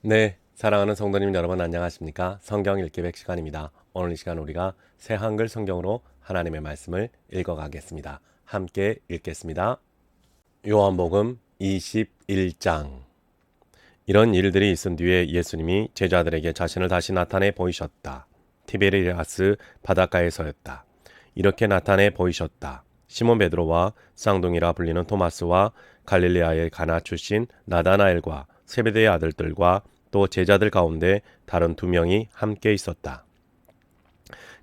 네, 사랑하는 성도님 여러분 안녕하십니까? 성경 읽기 100시간입니다. 오늘 이 시간 우리가 새 한글 성경으로 하나님의 말씀을 읽어가겠습니다. 함께 읽겠습니다. 요한복음 21장. 이런 일들이 있은 뒤에 예수님이 제자들에게 자신을 다시 나타내 보이셨다. 티베리아스 바닷가에서였다. 이렇게 나타내 보이셨다. 시몬 베드로와 쌍둥이라 불리는 토마스와 갈릴레아의 가나 출신 나다나엘과 세베대의 아들들과 또 제자들 가운데 다른 2명이 함께 있었다.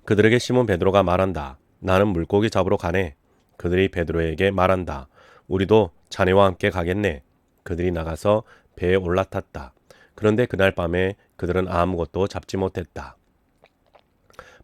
그들에게 시몬 베드로가 말한다. 나는 물고기 잡으러 가네. 그들이 베드로에게 말한다. 우리도 자네와 함께 가겠네. 그들이 나가서 배에 올라탔다. 그런데 그날 밤에 그들은 아무것도 잡지 못했다.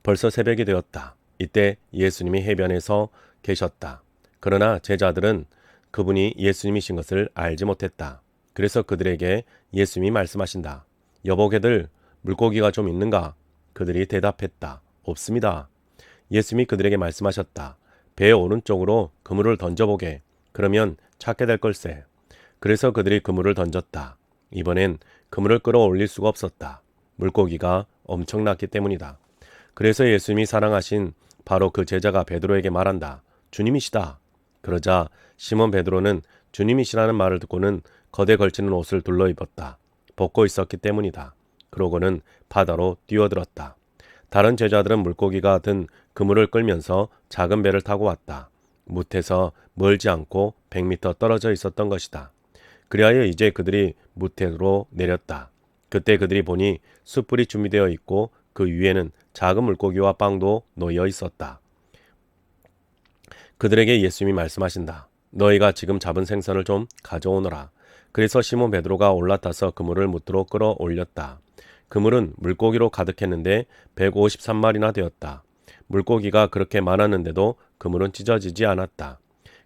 벌써 새벽이 되었다. 이때 예수님이 해변에서 계셨다. 그러나 제자들은 그분이 예수님이신 것을 알지 못했다. 그래서 그들에게 예수님이 말씀하신다. 여보게들, 물고기가 좀 있는가? 그들이 대답했다. 없습니다. 예수님이 그들에게 말씀하셨다. 배 오른쪽으로 그물을 던져보게. 그러면 찾게 될 걸세. 그래서 그들이 그물을 던졌다. 이번엔 그물을 끌어올릴 수가 없었다. 물고기가 엄청났기 때문이다. 그래서 예수님이 사랑하신 바로 그 제자가 베드로에게 말한다. 주님이시다. 그러자 시몬 베드로는 주님이시라는 말을 듣고는 겉에 걸치는 옷을 둘러입었다. 벗고 있었기 때문이다. 그러고는 바다로 뛰어들었다. 다른 제자들은 물고기가 든 그물을 끌면서 작은 배를 타고 왔다. 무태에서 멀지 않고 100m 떨어져 있었던 것이다. 그리하여 이제 그들이 무태로 내렸다. 그때 그들이 보니 숯불이 준비되어 있고 그 위에는 작은 물고기와 빵도 놓여 있었다. 그들에게 예수님이 말씀하신다. 너희가 지금 잡은 생선을 좀 가져오너라. 그래서 시몬 베드로가 올라타서 그물을 무트로 끌어올렸다. 그물은 물고기로 가득했는데 153마리나 되었다. 물고기가 그렇게 많았는데도 그물은 찢어지지 않았다.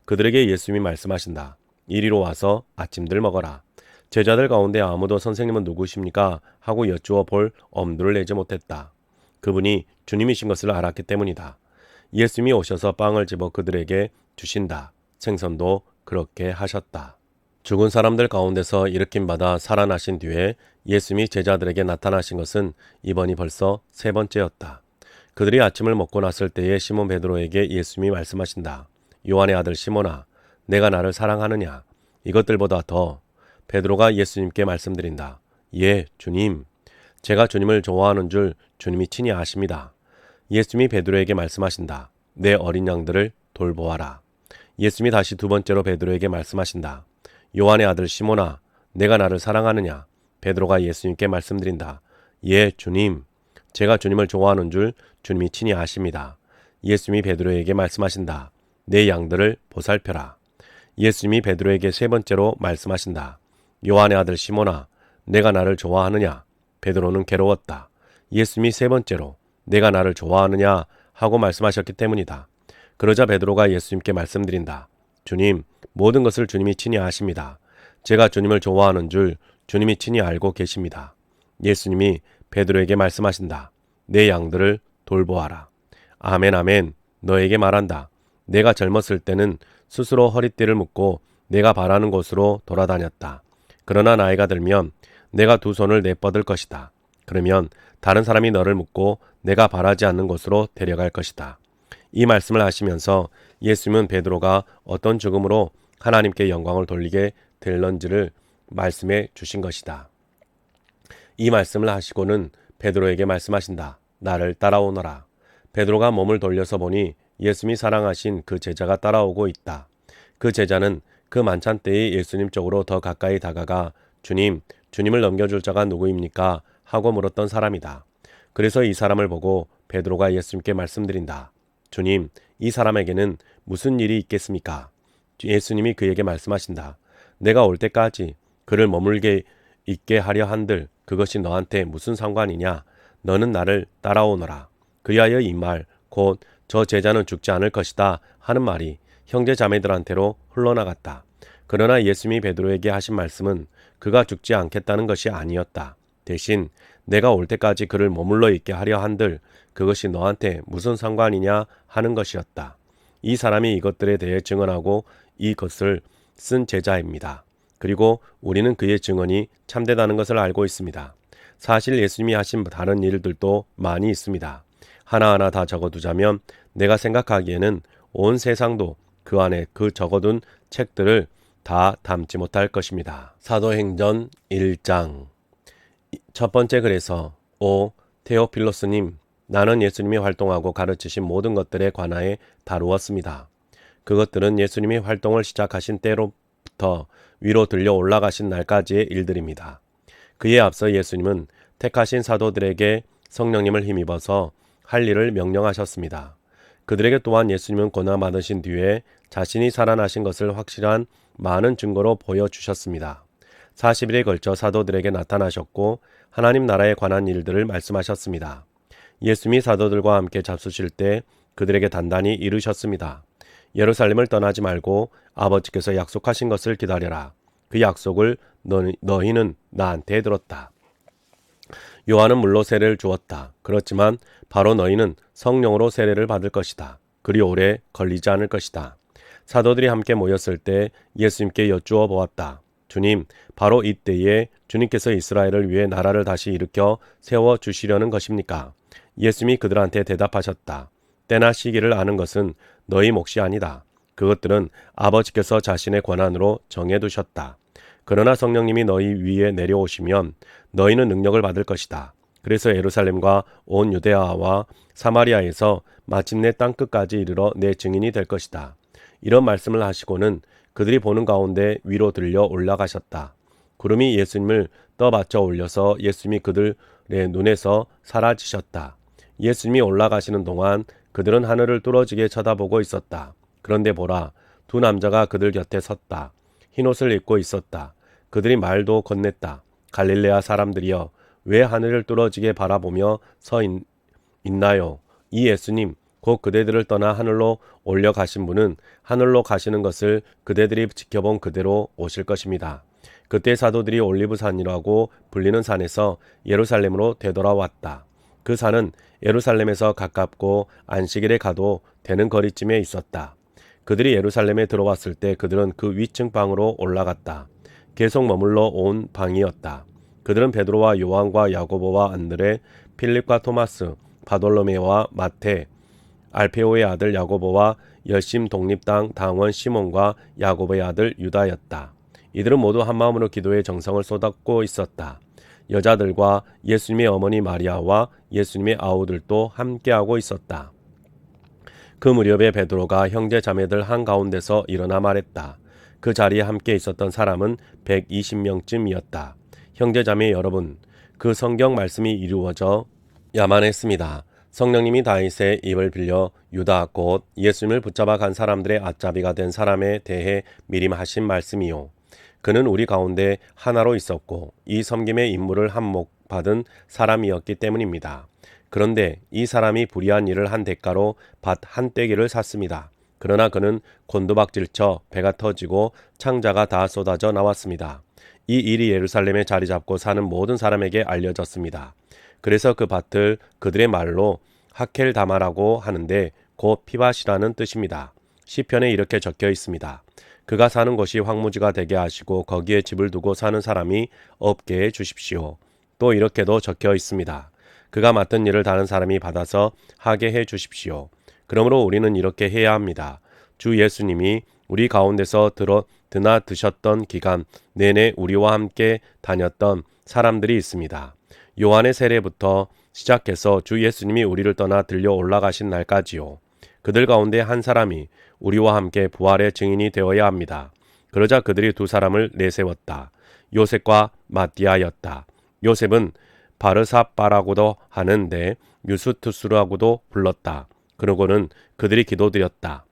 그들에게 예수님이 말씀하신다. 이리로 와서 아침들 먹어라. 제자들 가운데 아무도 선생님은 누구십니까? 하고 여쭈어 볼 엄두를 내지 못했다. 그분이 주님이신 것을 알았기 때문이다. 예수님이 오셔서 빵을 집어 그들에게 주신다. 생선도 그렇게 하셨다. 죽은 사람들 가운데서 일으킴받아 살아나신 뒤에 예수님이 제자들에게 나타나신 것은 이번이 벌써 3번째였다. 그들이 아침을 먹고 났을 때에 시몬 베드로에게 예수님이 말씀하신다. 요한의 아들 시몬아, 내가 나를 사랑하느냐? 이것들보다 더. 베드로가 예수님께 말씀드린다. 예, 주님. 제가 주님을 좋아하는 줄 주님이 친히 아십니다. 예수님이 베드로에게 말씀하신다. 내 어린 양들을 돌보아라. 예수님이 다시 2번째로 베드로에게 말씀하신다. 요한의 아들 시몬아, 내가 나를 사랑하느냐? 베드로가 예수님께 말씀드린다. 예, 주님. 제가 주님을 좋아하는 줄 주님이 친히 아십니다. 예수님이 베드로에게 말씀하신다. 내 양들을 보살펴라. 예수님이 베드로에게 3번째로 말씀하신다. 요한의 아들 시몬아, 내가 나를 좋아하느냐? 베드로는 괴로웠다. 예수님이 3번째로 내가 나를 좋아하느냐 하고 말씀하셨기 때문이다. 그러자 베드로가 예수님께 말씀드린다. 주님, 모든 것을 주님이 친히 아십니다. 제가 주님을 좋아하는 줄 주님이 친히 알고 계십니다. 예수님이 베드로에게 말씀하신다. 내 양들을 돌보아라. 아멘 아멘. 너에게 말한다. 내가 젊었을 때는 스스로 허리띠를 묶고 내가 바라는 곳으로 돌아다녔다. 그러나 나이가 들면 내가 2 손을 내뻗을 것이다. 그러면 다른 사람이 너를 묶고 내가 바라지 않는 곳으로 데려갈 것이다. 이 말씀을 하시면서 예수님은 베드로가 어떤 죽음으로 하나님께 영광을 돌리게 될런지를 말씀해 주신 것이다. 이 말씀을 하시고는 베드로에게 말씀하신다. 나를 따라오너라. 베드로가 몸을 돌려서 보니 예수님이 사랑하신 그 제자가 따라오고 있다. 그 제자는 그 만찬 때의 예수님 쪽으로 더 가까이 다가가 주님, 주님을 넘겨줄 자가 누구입니까? 하고 물었던 사람이다. 그래서 이 사람을 보고 베드로가 예수님께 말씀드린다. 주님, 이 사람에게는 무슨 일이 있겠습니까? 예수님이 그에게 말씀하신다. 내가 올 때까지 그를 머물게 있게 하려 한들 그것이 너한테 무슨 상관이냐? 너는 나를 따라오너라. 그리하여 이 말, 곧 저 제자는 죽지 않을 것이다 하는 말이 형제 자매들한테로 흘러나갔다. 그러나 예수님이 베드로에게 하신 말씀은 그가 죽지 않겠다는 것이 아니었다. 대신 내가 올 때까지 그를 머물러 있게 하려 한들 그것이 너한테 무슨 상관이냐 하는 것이었다. 이 사람이 이것들에 대해 증언하고 이것을 쓴 제자입니다. 그리고 우리는 그의 증언이 참되다는 것을 알고 있습니다. 사실 예수님이 하신 다른 일들도 많이 있습니다. 하나하나 다 적어두자면 내가 생각하기에는 온 세상도 그 안에 그 적어둔 책들을 다 담지 못할 것입니다. 사도행전 1장 첫 번째 글에서 오 테오필로스님, 나는 예수님이 활동하고 가르치신 모든 것들에 관하여 다루었습니다. 그것들은 예수님이 활동을 시작하신 때로부터 위로 들려 올라가신 날까지의 일들입니다. 그에 앞서 예수님은 택하신 사도들에게 성령님을 힘입어서 할 일을 명령하셨습니다. 그들에게 또한 예수님은 고난 받으신 뒤에 자신이 살아나신 것을 확실한 많은 증거로 보여주셨습니다. 40일에 걸쳐 사도들에게 나타나셨고 하나님 나라에 관한 일들을 말씀하셨습니다. 예수님이 사도들과 함께 잡수실 때 그들에게 단단히 이르셨습니다. 예루살렘을 떠나지 말고 아버지께서 약속하신 것을 기다려라. 그 약속을 너희는 나한테 들었다. 요한은 물로 세례를 주었다. 그렇지만 바로 너희는 성령으로 세례를 받을 것이다. 그리 오래 걸리지 않을 것이다. 사도들이 함께 모였을 때 예수님께 여쭈어 보았다. 주님, 바로 이때에 주님께서 이스라엘을 위해 나라를 다시 일으켜 세워주시려는 것입니까? 예수님이 그들한테 대답하셨다. 때나 시기를 아는 것은 너희 몫이 아니다. 그것들은 아버지께서 자신의 권한으로 정해두셨다. 그러나 성령님이 너희 위에 내려오시면 너희는 능력을 받을 것이다. 그래서 예루살렘과 온 유대아와 사마리아에서 마침내 땅끝까지 이르러 내 증인이 될 것이다. 이런 말씀을 하시고는 그들이 보는 가운데 위로 들려 올라가셨다. 구름이 예수님을 떠받쳐 올려서 예수님이 그들의 눈에서 사라지셨다. 예수님이 올라가시는 동안 그들은 하늘을 뚫어지게 쳐다보고 있었다. 그런데 보라, 두 남자가 그들 곁에 섰다. 흰옷을 입고 있었다. 그들이 말도 건넸다. 갈릴레아 사람들이여, 왜 하늘을 뚫어지게 바라보며 있나요? 이 예수님, 곧 그대들을 떠나 하늘로 올려가신 분은 하늘로 가시는 것을 그대들이 지켜본 그대로 오실 것입니다. 그때 사도들이 올리브산이라고 불리는 산에서 예루살렘으로 되돌아왔다. 그 산은 예루살렘에서 가깝고 안식일에 가도 되는 거리쯤에 있었다. 그들이 예루살렘에 들어왔을 때 그들은 그 위층 방으로 올라갔다. 계속 머물러 온 방이었다. 그들은 베드로와 요한과 야고보와 안드레, 필립과 토마스, 바돌로메와 마테, 알페오의 아들 야고보와 열심 독립당 당원 시몬과 야고보의 아들 유다였다. 이들은 모두 한마음으로 기도에 정성을 쏟았고 있었다. 여자들과 예수님의 어머니 마리아와 예수님의 아우들도 함께하고 있었다. 그 무렵에 베드로가 형제 자매들 한가운데서 일어나 말했다. 그 자리에 함께 있었던 사람은 120명쯤이었다. 형제 자매 여러분, 그 성경 말씀이 이루어져 야만했습니다. 성령님이 다윗의 입을 빌려 유다 곧 예수님을 붙잡아 간 사람들의 앞잡이가 된 사람에 대해 미리 하신 말씀이요. 그는 우리 가운데 하나로 있었고 이 섬김의 임무를 한몫받은 사람이었기 때문입니다. 그런데 이 사람이 불의한 일을 한 대가로 밭 한 떼기를 샀습니다. 그러나 그는 곤두박질쳐 배가 터지고 창자가 다 쏟아져 나왔습니다. 이 일이 예루살렘에 자리 잡고 사는 모든 사람에게 알려졌습니다. 그래서 그 밭을 그들의 말로 하켈다마라고 하는데 곧 피밭이라는 뜻입니다. 시편에 이렇게 적혀 있습니다. 그가 사는 곳이 황무지가 되게 하시고 거기에 집을 두고 사는 사람이 없게 해 주십시오. 또 이렇게도 적혀 있습니다. 그가 맡은 일을 다른 사람이 받아서 하게 해 주십시오. 그러므로 우리는 이렇게 해야 합니다. 주 예수님이 우리 가운데서 드나드셨던 기간 내내 우리와 함께 다녔던 사람들이 있습니다. 요한의 세례부터 시작해서 주 예수님이 우리를 떠나 들려 올라가신 날까지요. 그들 가운데 한 사람이 우리와 함께 부활의 증인이 되어야 합니다. 그러자 그들이 두 사람을 내세웠다. 요셉과 마띠아였다. 요셉은 바르사바라고도 하는데 유스투스라고도 불렀다. 그러고는 그들이 기도드렸다.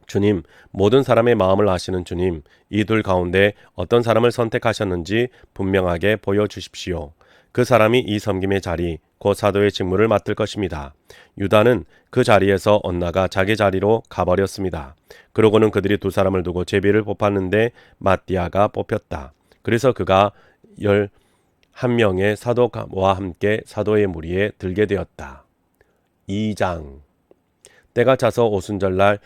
주님, 모든 사람의 마음을 아시는 주님, 이 둘 가운데 어떤 사람을 선택하셨는지 분명하게 보여주십시오. 그 사람이 이 섬김의 자리, 곧 사도의 직무를 맡을 것입니다. 유다는 그 자리에서 엇나가 자기 자리로 가버렸습니다. 그러고는 그들이 두 사람을 두고 제비를 뽑았는데 마띠아가 뽑혔다. 그래서 그가 11명의 사도와 함께 사도의 무리에 들게 되었다. 2장 때가 차서 오순절날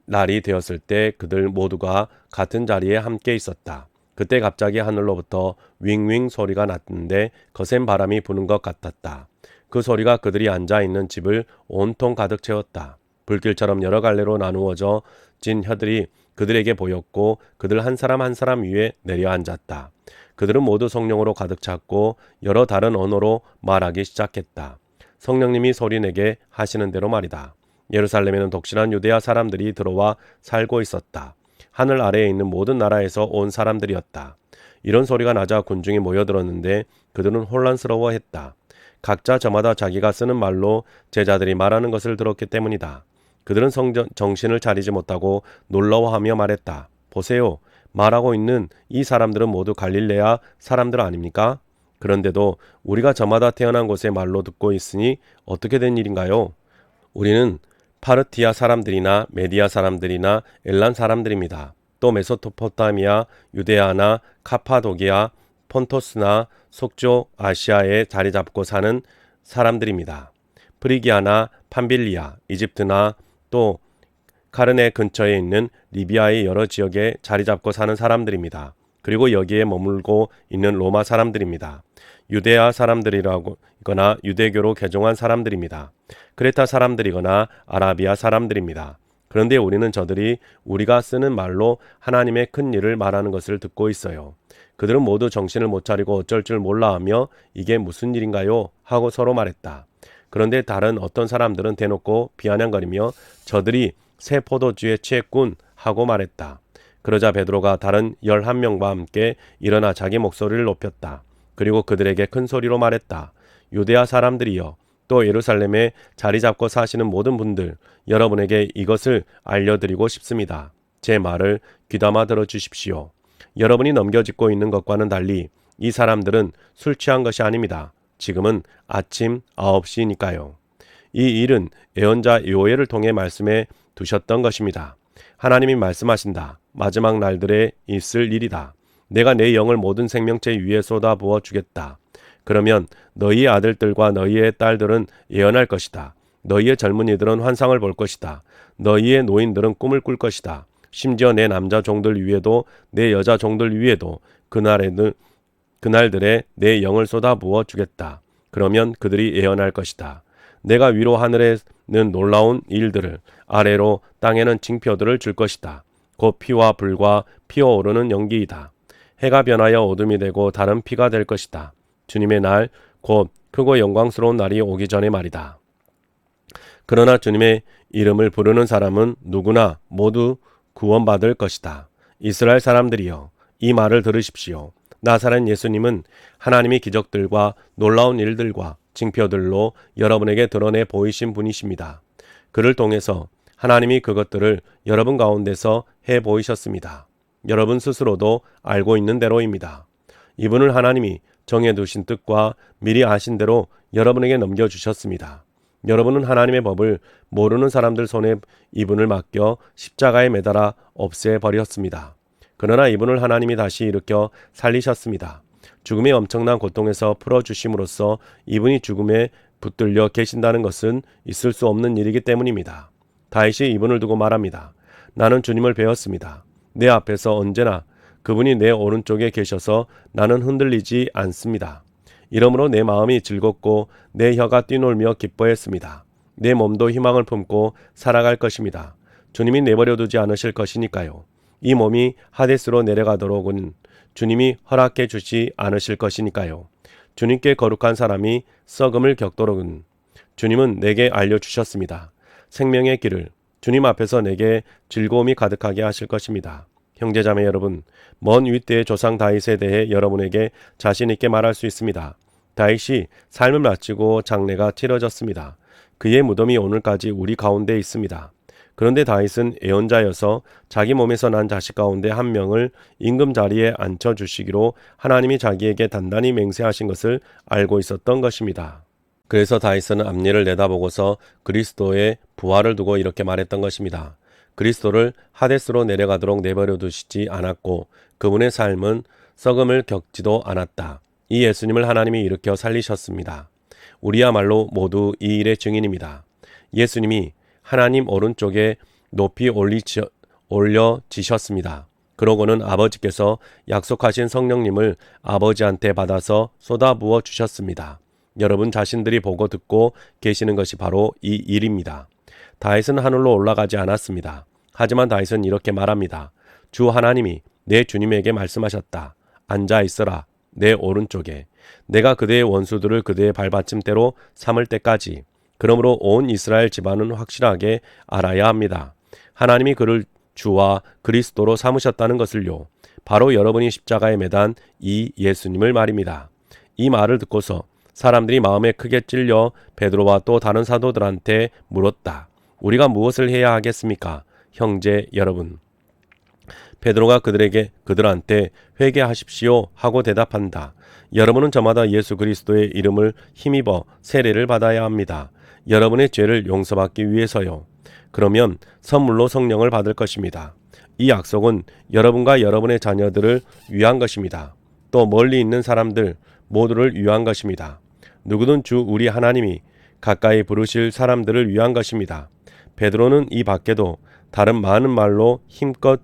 날이 되었을 때 그들 모두가 같은 자리에 함께 있었다. 그때 갑자기 하늘로부터 윙윙 소리가 났는데 거센 바람이 부는 것 같았다. 그 소리가 그들이 앉아있는 집을 온통 가득 채웠다. 불길처럼 여러 갈래로 나누어져 진 혀들이 그들에게 보였고 그들 한 사람 한 사람 위에 내려앉았다. 그들은 모두 성령으로 가득 찼고 여러 다른 언어로 말하기 시작했다. 성령님이 소리내게 하시는 대로 말이다. 예루살렘에는 독실한 유대야 사람들이 들어와 살고 있었다. 하늘 아래에 있는 모든 나라에서 온 사람들이었다. 이런 소리가 나자 군중이 모여들었는데 그들은 혼란스러워했다. 각자 저마다 자기가 쓰는 말로 제자들이 말하는 것을 들었기 때문이다. 그들은 정신을 차리지 못하고 놀라워하며 말했다. 보세요. 말하고 있는 이 사람들은 모두 갈릴레아 사람들 아닙니까? 그런데도 우리가 저마다 태어난 곳의 말로 듣고 있으니 어떻게 된 일인가요? 우리는 파르티아 사람들이나 메디아 사람들이나 엘란 사람들입니다. 또 메소포타미아, 유데아나 카파도기아, 폰토스나 속조 아시아에 자리 잡고 사는 사람들입니다. 프리기아나 판빌리아, 이집트나 또 카르네 근처에 있는 리비아의 여러 지역에 자리 잡고 사는 사람들입니다. 그리고 여기에 머물고 있는 로마 사람들입니다. 유대아 사람들이거나 유대교로 개종한 사람들입니다. 크레타 사람들이거나 아라비아 사람들입니다. 그런데 우리는 저들이 우리가 쓰는 말로 하나님의 큰 일을 말하는 것을 듣고 있어요. 그들은 모두 정신을 못 차리고 어쩔 줄 몰라 하며 이게 무슨 일인가요? 하고 서로 말했다. 그런데 다른 어떤 사람들은 대놓고 비아냥거리며 저들이 새 포도주에 취했군 하고 말했다. 그러자 베드로가 다른 11명과 함께 일어나 자기 목소리를 높였다. 그리고 그들에게 큰 소리로 말했다. 유대아 사람들이여, 또 예루살렘에 자리 잡고 사시는 모든 분들, 여러분에게 이것을 알려드리고 싶습니다. 제 말을 귀담아 들어주십시오. 여러분이 넘겨짚고 있는 것과는 달리 이 사람들은 술 취한 것이 아닙니다. 지금은 아침 9시니까요. 이 일은 예언자 요엘을 통해 말씀해 두셨던 것입니다. 하나님이 말씀하신다. 마지막 날들에 있을 일이다. 내가 내 영을 모든 생명체 위에 쏟아부어 주겠다. 그러면 너희의 아들들과 너희의 딸들은 예언할 것이다. 너희의 젊은이들은 환상을 볼 것이다. 너희의 노인들은 꿈을 꿀 것이다. 심지어 내 남자 종들 위에도 내 여자 종들 위에도 그날들에 내 영을 쏟아부어 주겠다. 그러면 그들이 예언할 것이다. 내가 위로 하늘에는 놀라운 일들을, 아래로 땅에는 징표들을 줄 것이다. 곧 피와 불과 피어오르는 연기이다. 해가 변하여 어둠이 되고 다른 피가 될 것이다. 주님의 날, 곧 크고 영광스러운 날이 오기 전에 말이다. 그러나 주님의 이름을 부르는 사람은 누구나 모두 구원받을 것이다. 이스라엘 사람들이여, 이 말을 들으십시오. 나사렛 예수님은 하나님의 기적들과 놀라운 일들과 징표들로 여러분에게 드러내 보이신 분이십니다. 그를 통해서 하나님이 그것들을 여러분 가운데서 해 보이셨습니다. 여러분 스스로도 알고 있는 대로입니다. 이분을 하나님이 정해두신 뜻과 미리 아신 대로 여러분에게 넘겨주셨습니다. 여러분은 하나님의 법을 모르는 사람들 손에 이분을 맡겨 십자가에 매달아 없애버렸습니다. 그러나 이분을 하나님이 다시 일으켜 살리셨습니다. 죽음의 엄청난 고통에서 풀어주심으로써 이분이 죽음에 붙들려 계신다는 것은 있을 수 없는 일이기 때문입니다. 다윗이 이분을 두고 말합니다. 나는 주님을 배웠습니다. 내 앞에서 언제나 그분이 내 오른쪽에 계셔서 나는 흔들리지 않습니다. 이러므로 내 마음이 즐겁고 내 혀가 뛰놀며 기뻐했습니다. 내 몸도 희망을 품고 살아갈 것입니다. 주님이 내버려 두지 않으실 것이니까요. 이 몸이 하데스로 내려가도록은 주님이 허락해 주지 않으실 것이니까요. 주님께 거룩한 사람이 썩음을 겪도록은 주님은 내게 알려주셨습니다. 생명의 길을 주님 앞에서 내게 즐거움이 가득하게 하실 것입니다. 형제자매 여러분, 먼 윗대의 조상 다윗에 대해 여러분에게 자신 있게 말할 수 있습니다. 다윗이 삶을 마치고 장례가 치러졌습니다. 그의 무덤이 오늘까지 우리 가운데 있습니다. 그런데 다윗은 예언자여서 자기 몸에서 난 자식 가운데 한 명을 임금 자리에 앉혀주시기로 하나님이 자기에게 단단히 맹세하신 것을 알고 있었던 것입니다. 그래서 다윗은 앞니를 내다보고서 그리스도의 부활을 두고 이렇게 말했던 것입니다. 그리스도를 하데스로 내려가도록 내버려 두시지 않았고 그분의 삶은 썩음을 겪지도 않았다. 이 예수님을 하나님이 일으켜 살리셨습니다. 우리야말로 모두 이 일의 증인입니다. 예수님이 하나님 오른쪽에 높이 올려지셨습니다. 그러고는 아버지께서 약속하신 성령님을 아버지한테 받아서 쏟아부어 주셨습니다. 여러분 자신들이 보고 듣고 계시는 것이 바로 이 일입니다. 다윗은 하늘로 올라가지 않았습니다. 하지만 다윗은 이렇게 말합니다. 주 하나님이 내 주님에게 말씀하셨다. 앉아 있어라. 내 오른쪽에. 내가 그대의 원수들을 그대의 발받침대로 삼을 때까지. 그러므로 온 이스라엘 집안은 확실하게 알아야 합니다. 하나님이 그를 주와 그리스도로 삼으셨다는 것을요. 바로 여러분이 십자가에 매단 이 예수님을 말입니다. 이 말을 듣고서 사람들이 마음에 크게 찔려 베드로와 또 다른 사도들한테 물었다. 우리가 무엇을 해야 하겠습니까? 형제 여러분. 베드로가 그들한테 회개하십시오 하고 대답한다. 여러분은 저마다 예수 그리스도의 이름을 힘입어 세례를 받아야 합니다. 여러분의 죄를 용서받기 위해서요. 그러면 선물로 성령을 받을 것입니다. 이 약속은 여러분과 여러분의 자녀들을 위한 것입니다. 또 멀리 있는 사람들 모두를 위한 것입니다. 누구든 주 우리 하나님이 가까이 부르실 사람들을 위한 것입니다. 베드로는 이 밖에도 다른 많은 말로 힘껏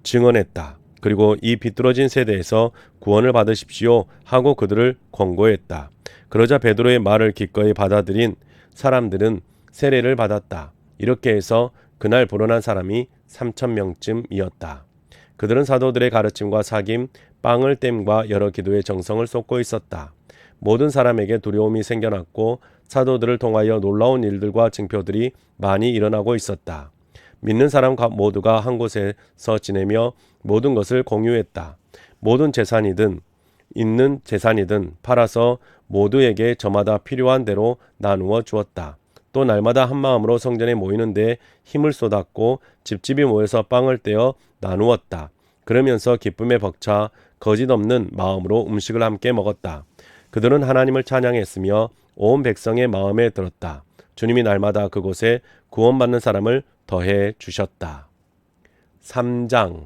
증언했다. 그리고 이 비뚤어진 세대에서 구원을 받으십시오 하고 그들을 권고했다. 그러자 베드로의 말을 기꺼이 받아들인 사람들은 세례를 받았다. 이렇게 해서 그날 불어난 사람이 3,000명쯤이었다. 그들은 사도들의 가르침과 사귐, 빵을 땜과 여러 기도의 정성을 쏟고 있었다. 모든 사람에게 두려움이 생겨났고 사도들을 통하여 놀라운 일들과 증표들이 많이 일어나고 있었다. 믿는 사람 모두가 한 곳에서 지내며 모든 것을 공유했다. 모든 재산이든 있는 재산이든 팔아서 모두에게 저마다 필요한 대로 나누어 주었다. 또 날마다 한 마음으로 성전에 모이는데 힘을 쏟았고 집집이 모여서 빵을 떼어 나누었다. 그러면서 기쁨에 벅차 거짓 없는 마음으로 음식을 함께 먹었다. 그들은 하나님을 찬양했으며 온 백성의 마음에 들었다. 주님이 날마다 그곳에 구원받는 사람을 더해 주셨다. 3장.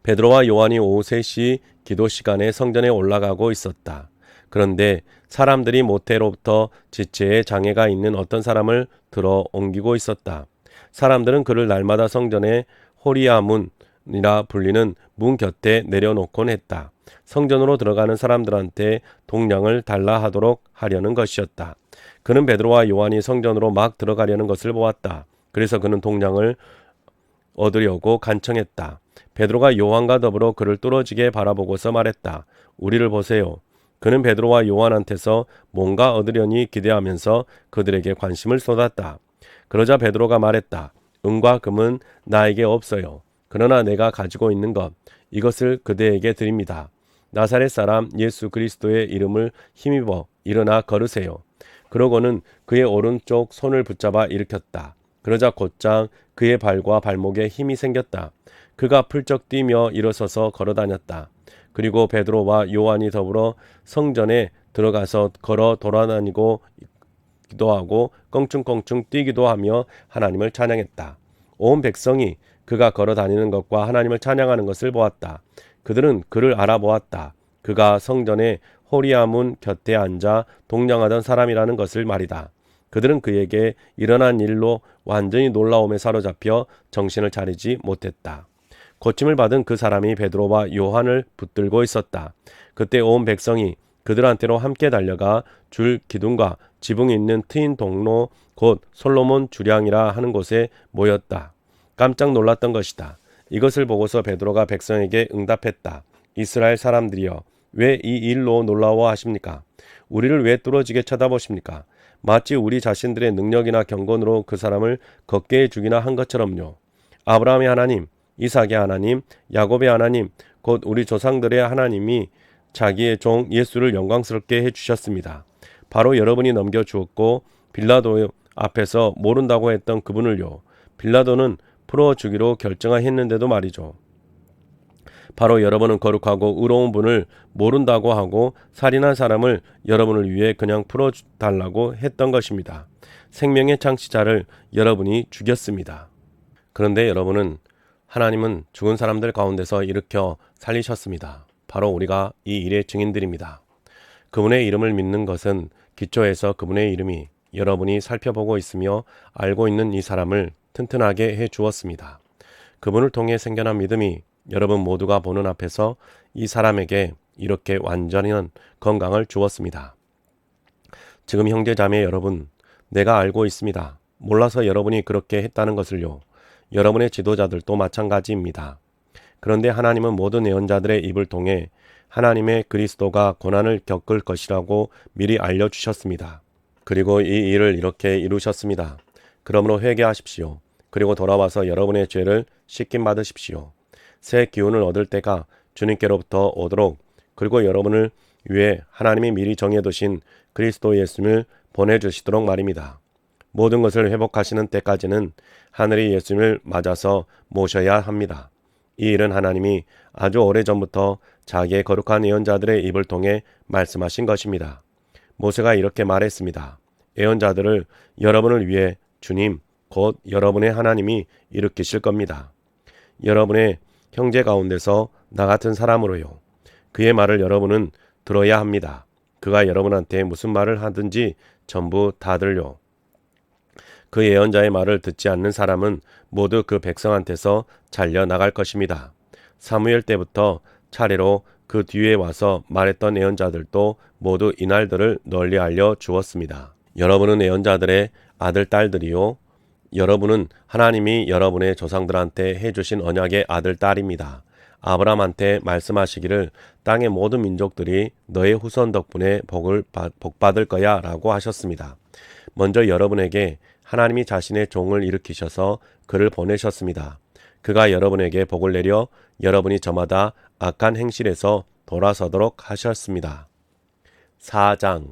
베드로와 요한이 오후 3시 기도 시간에 성전에 올라가고 있었다. 그런데 사람들이 모태로부터 지체에 장애가 있는 어떤 사람을 들어 옮기고 있었다. 사람들은 그를 날마다 성전의 호리아문이라 불리는 문 곁에 내려놓곤 했다. 성전으로 들어가는 사람들한테 동량을 달라 하도록 하려는 것이었다. 그는 베드로와 요한이 성전으로 막 들어가려는 것을 보았다. 그래서 그는 동량을 얻으려고 간청했다. 베드로가 요한과 더불어 그를 뚫어지게 바라보고서 말했다. 우리를 보세요. 그는 베드로와 요한한테서 뭔가 얻으려니 기대하면서 그들에게 관심을 쏟았다. 그러자 베드로가 말했다. 은과 금은 나에게 없어요. 그러나 내가 가지고 있는 것, 이것을 그대에게 드립니다. 나사렛 사람 예수 그리스도의 이름을 힘입어 일어나 걸으세요. 그러고는 그의 오른쪽 손을 붙잡아 일으켰다. 그러자 곧장 그의 발과 발목에 힘이 생겼다. 그가 풀쩍 뛰며 일어서서 걸어다녔다. 그리고 베드로와 요한이 더불어 성전에 들어가서 걸어 돌아다니고 기도하고 껑충껑충 뛰기도 하며 하나님을 찬양했다. 온 백성이 그가 걸어 다니는 것과 하나님을 찬양하는 것을 보았다. 그들은 그를 알아보았다. 그가 성전의 호리아문 곁에 앉아 동냥하던 사람이라는 것을 말이다. 그들은 그에게 일어난 일로 완전히 놀라움에 사로잡혀 정신을 차리지 못했다. 고침을 받은 그 사람이 베드로와 요한을 붙들고 있었다. 그때 온 백성이 그들한테로 함께 달려가 줄 기둥과 지붕이 있는 트인 동로 곧 솔로몬 주량이라 하는 곳에 모였다. 깜짝 놀랐던 것이다. 이것을 보고서 베드로가 백성에게 응답했다. 이스라엘 사람들이여, 왜 이 일로 놀라워하십니까? 우리를 왜 뚫어지게 쳐다보십니까? 마치 우리 자신들의 능력이나 경건으로 그 사람을 걷게 해주기나 한 것처럼요. 아브라함의 하나님, 이삭의 하나님, 야곱의 하나님, 곧 우리 조상들의 하나님이 자기의 종 예수를 영광스럽게 해주셨습니다. 바로 여러분이 넘겨주었고 빌라도 앞에서 모른다고 했던 그분을요. 빌라도는 풀어주기로 결정했는데도 말이죠. 바로 여러분은 거룩하고 의로운 분을 모른다고 하고 살인한 사람을 여러분을 위해 그냥 풀어달라고 했던 것입니다. 생명의 창시자를 여러분이 죽였습니다. 그런데 여러분은 하나님은 죽은 사람들 가운데서 일으켜 살리셨습니다. 바로 우리가 이 일의 증인들입니다. 그분의 이름을 믿는 것은 기초에서 그분의 이름이 여러분이 살펴보고 있으며 알고 있는 이 사람을 튼튼하게 해 주었습니다. 그분을 통해 생겨난 믿음이 여러분 모두가 보는 앞에서 이 사람에게 이렇게 완전한 건강을 주었습니다. 지금 형제자매 여러분, 내가 알고 있습니다. 몰라서 여러분이 그렇게 했다는 것을요. 여러분의 지도자들도 마찬가지입니다. 그런데 하나님은 모든 예언자들의 입을 통해 하나님의 그리스도가 고난을 겪을 것이라고 미리 알려주셨습니다. 그리고 이 일을 이렇게 이루셨습니다. 그러므로 회개하십시오. 그리고 돌아와서 여러분의 죄를 씻김 받으십시오. 새 기운을 얻을 때가 주님께로부터 오도록, 그리고 여러분을 위해 하나님이 미리 정해두신 그리스도 예수님을 보내주시도록 말입니다. 모든 것을 회복하시는 때까지는 하늘이 예수님을 맞아서 모셔야 합니다. 이 일은 하나님이 아주 오래전부터 자기의 거룩한 예언자들의 입을 통해 말씀하신 것입니다. 모세가 이렇게 말했습니다. 예언자들을 여러분을 위해 주님, 곧 여러분의 하나님이 일으키실 겁니다. 여러분의 형제 가운데서 나 같은 사람으로요. 그의 말을 여러분은 들어야 합니다. 그가 여러분한테 무슨 말을 하든지 전부 다 들려. 그 예언자의 말을 듣지 않는 사람은 모두 그 백성한테서 잘려 나갈 것입니다. 사무엘 때부터 차례로 그 뒤에 와서 말했던 예언자들도 모두 이 날들을 널리 알려 주었습니다. 여러분은 예언자들의 아들, 딸들이요. 여러분은 하나님이 여러분의 조상들한테 해주신 언약의 아들, 딸입니다. 아브라함한테 말씀하시기를 땅의 모든 민족들이 너의 후손 덕분에 복받을 거야 라고 하셨습니다. 먼저 여러분에게 하나님이 자신의 종을 일으키셔서 그를 보내셨습니다. 그가 여러분에게 복을 내려 여러분이 저마다 악한 행실에서 돌아서도록 하셨습니다. 4장.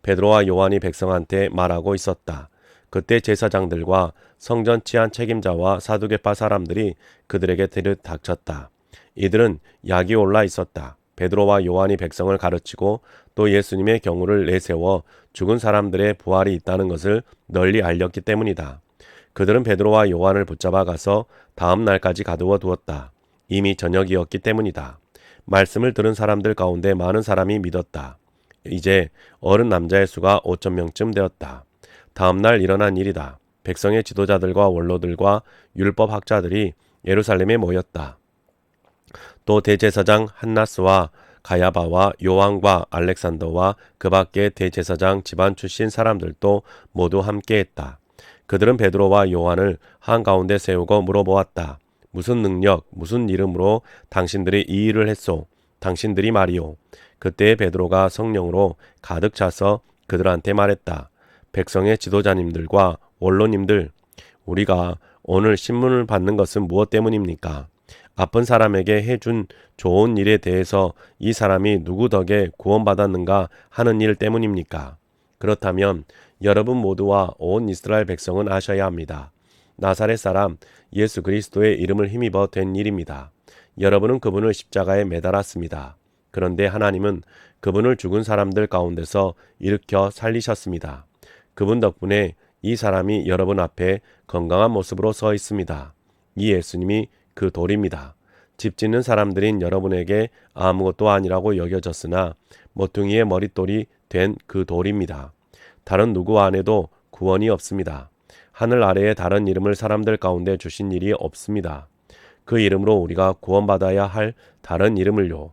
베드로와 요한이 백성한테 말하고 있었다. 그때 제사장들과 성전 치안 책임자와 사두개파 사람들이 그들에게 들이닥쳤다. 이들은 약이 올라 있었다. 베드로와 요한이 백성을 가르치고 또 예수님의 경우를 내세워 죽은 사람들의 부활이 있다는 것을 널리 알렸기 때문이다. 그들은 베드로와 요한을 붙잡아 가서 다음 날까지 가두어 두었다. 이미 저녁이었기 때문이다. 말씀을 들은 사람들 가운데 많은 사람이 믿었다. 이제 어른 남자의 수가 5,000명쯤 되었다. 다음 날 일어난 일이다. 백성의 지도자들과 원로들과 율법학자들이 예루살렘에 모였다. 또 대제사장 한나스와 가야바와 요한과 알렉산더와 그 밖의 대제사장 집안 출신 사람들도 모두 함께했다. 그들은 베드로와 요한을 한가운데 세우고 물어보았다. 무슨 능력, 무슨 이름으로 당신들이 이 일을 했소? 당신들이 말이오. 그때 베드로가 성령으로 가득 차서 그들한테 말했다. 백성의 지도자님들과 원로님들, 우리가 오늘 신문을 받는 것은 무엇 때문입니까? 아픈 사람에게 해준 좋은 일에 대해서 이 사람이 누구 덕에 구원받았는가 하는 일 때문입니까? 그렇다면 여러분 모두와 온 이스라엘 백성은 아셔야 합니다. 나사렛 사람 예수 그리스도의 이름을 힘입어 된 일입니다. 여러분은 그분을 십자가에 매달았습니다. 그런데 하나님은 그분을 죽은 사람들 가운데서 일으켜 살리셨습니다. 그분 덕분에 이 사람이 여러분 앞에 건강한 모습으로 서 있습니다. 이 예수님이 그 돌입니다. 집 짓는 사람들인 여러분에게 아무것도 아니라고 여겨졌으나 모퉁이의 머릿돌이 된 그 돌입니다. 다른 누구 안에도 구원이 없습니다. 하늘 아래에 다른 이름을 사람들 가운데 주신 일이 없습니다. 그 이름으로 우리가 구원받아야 할 다른 이름을요.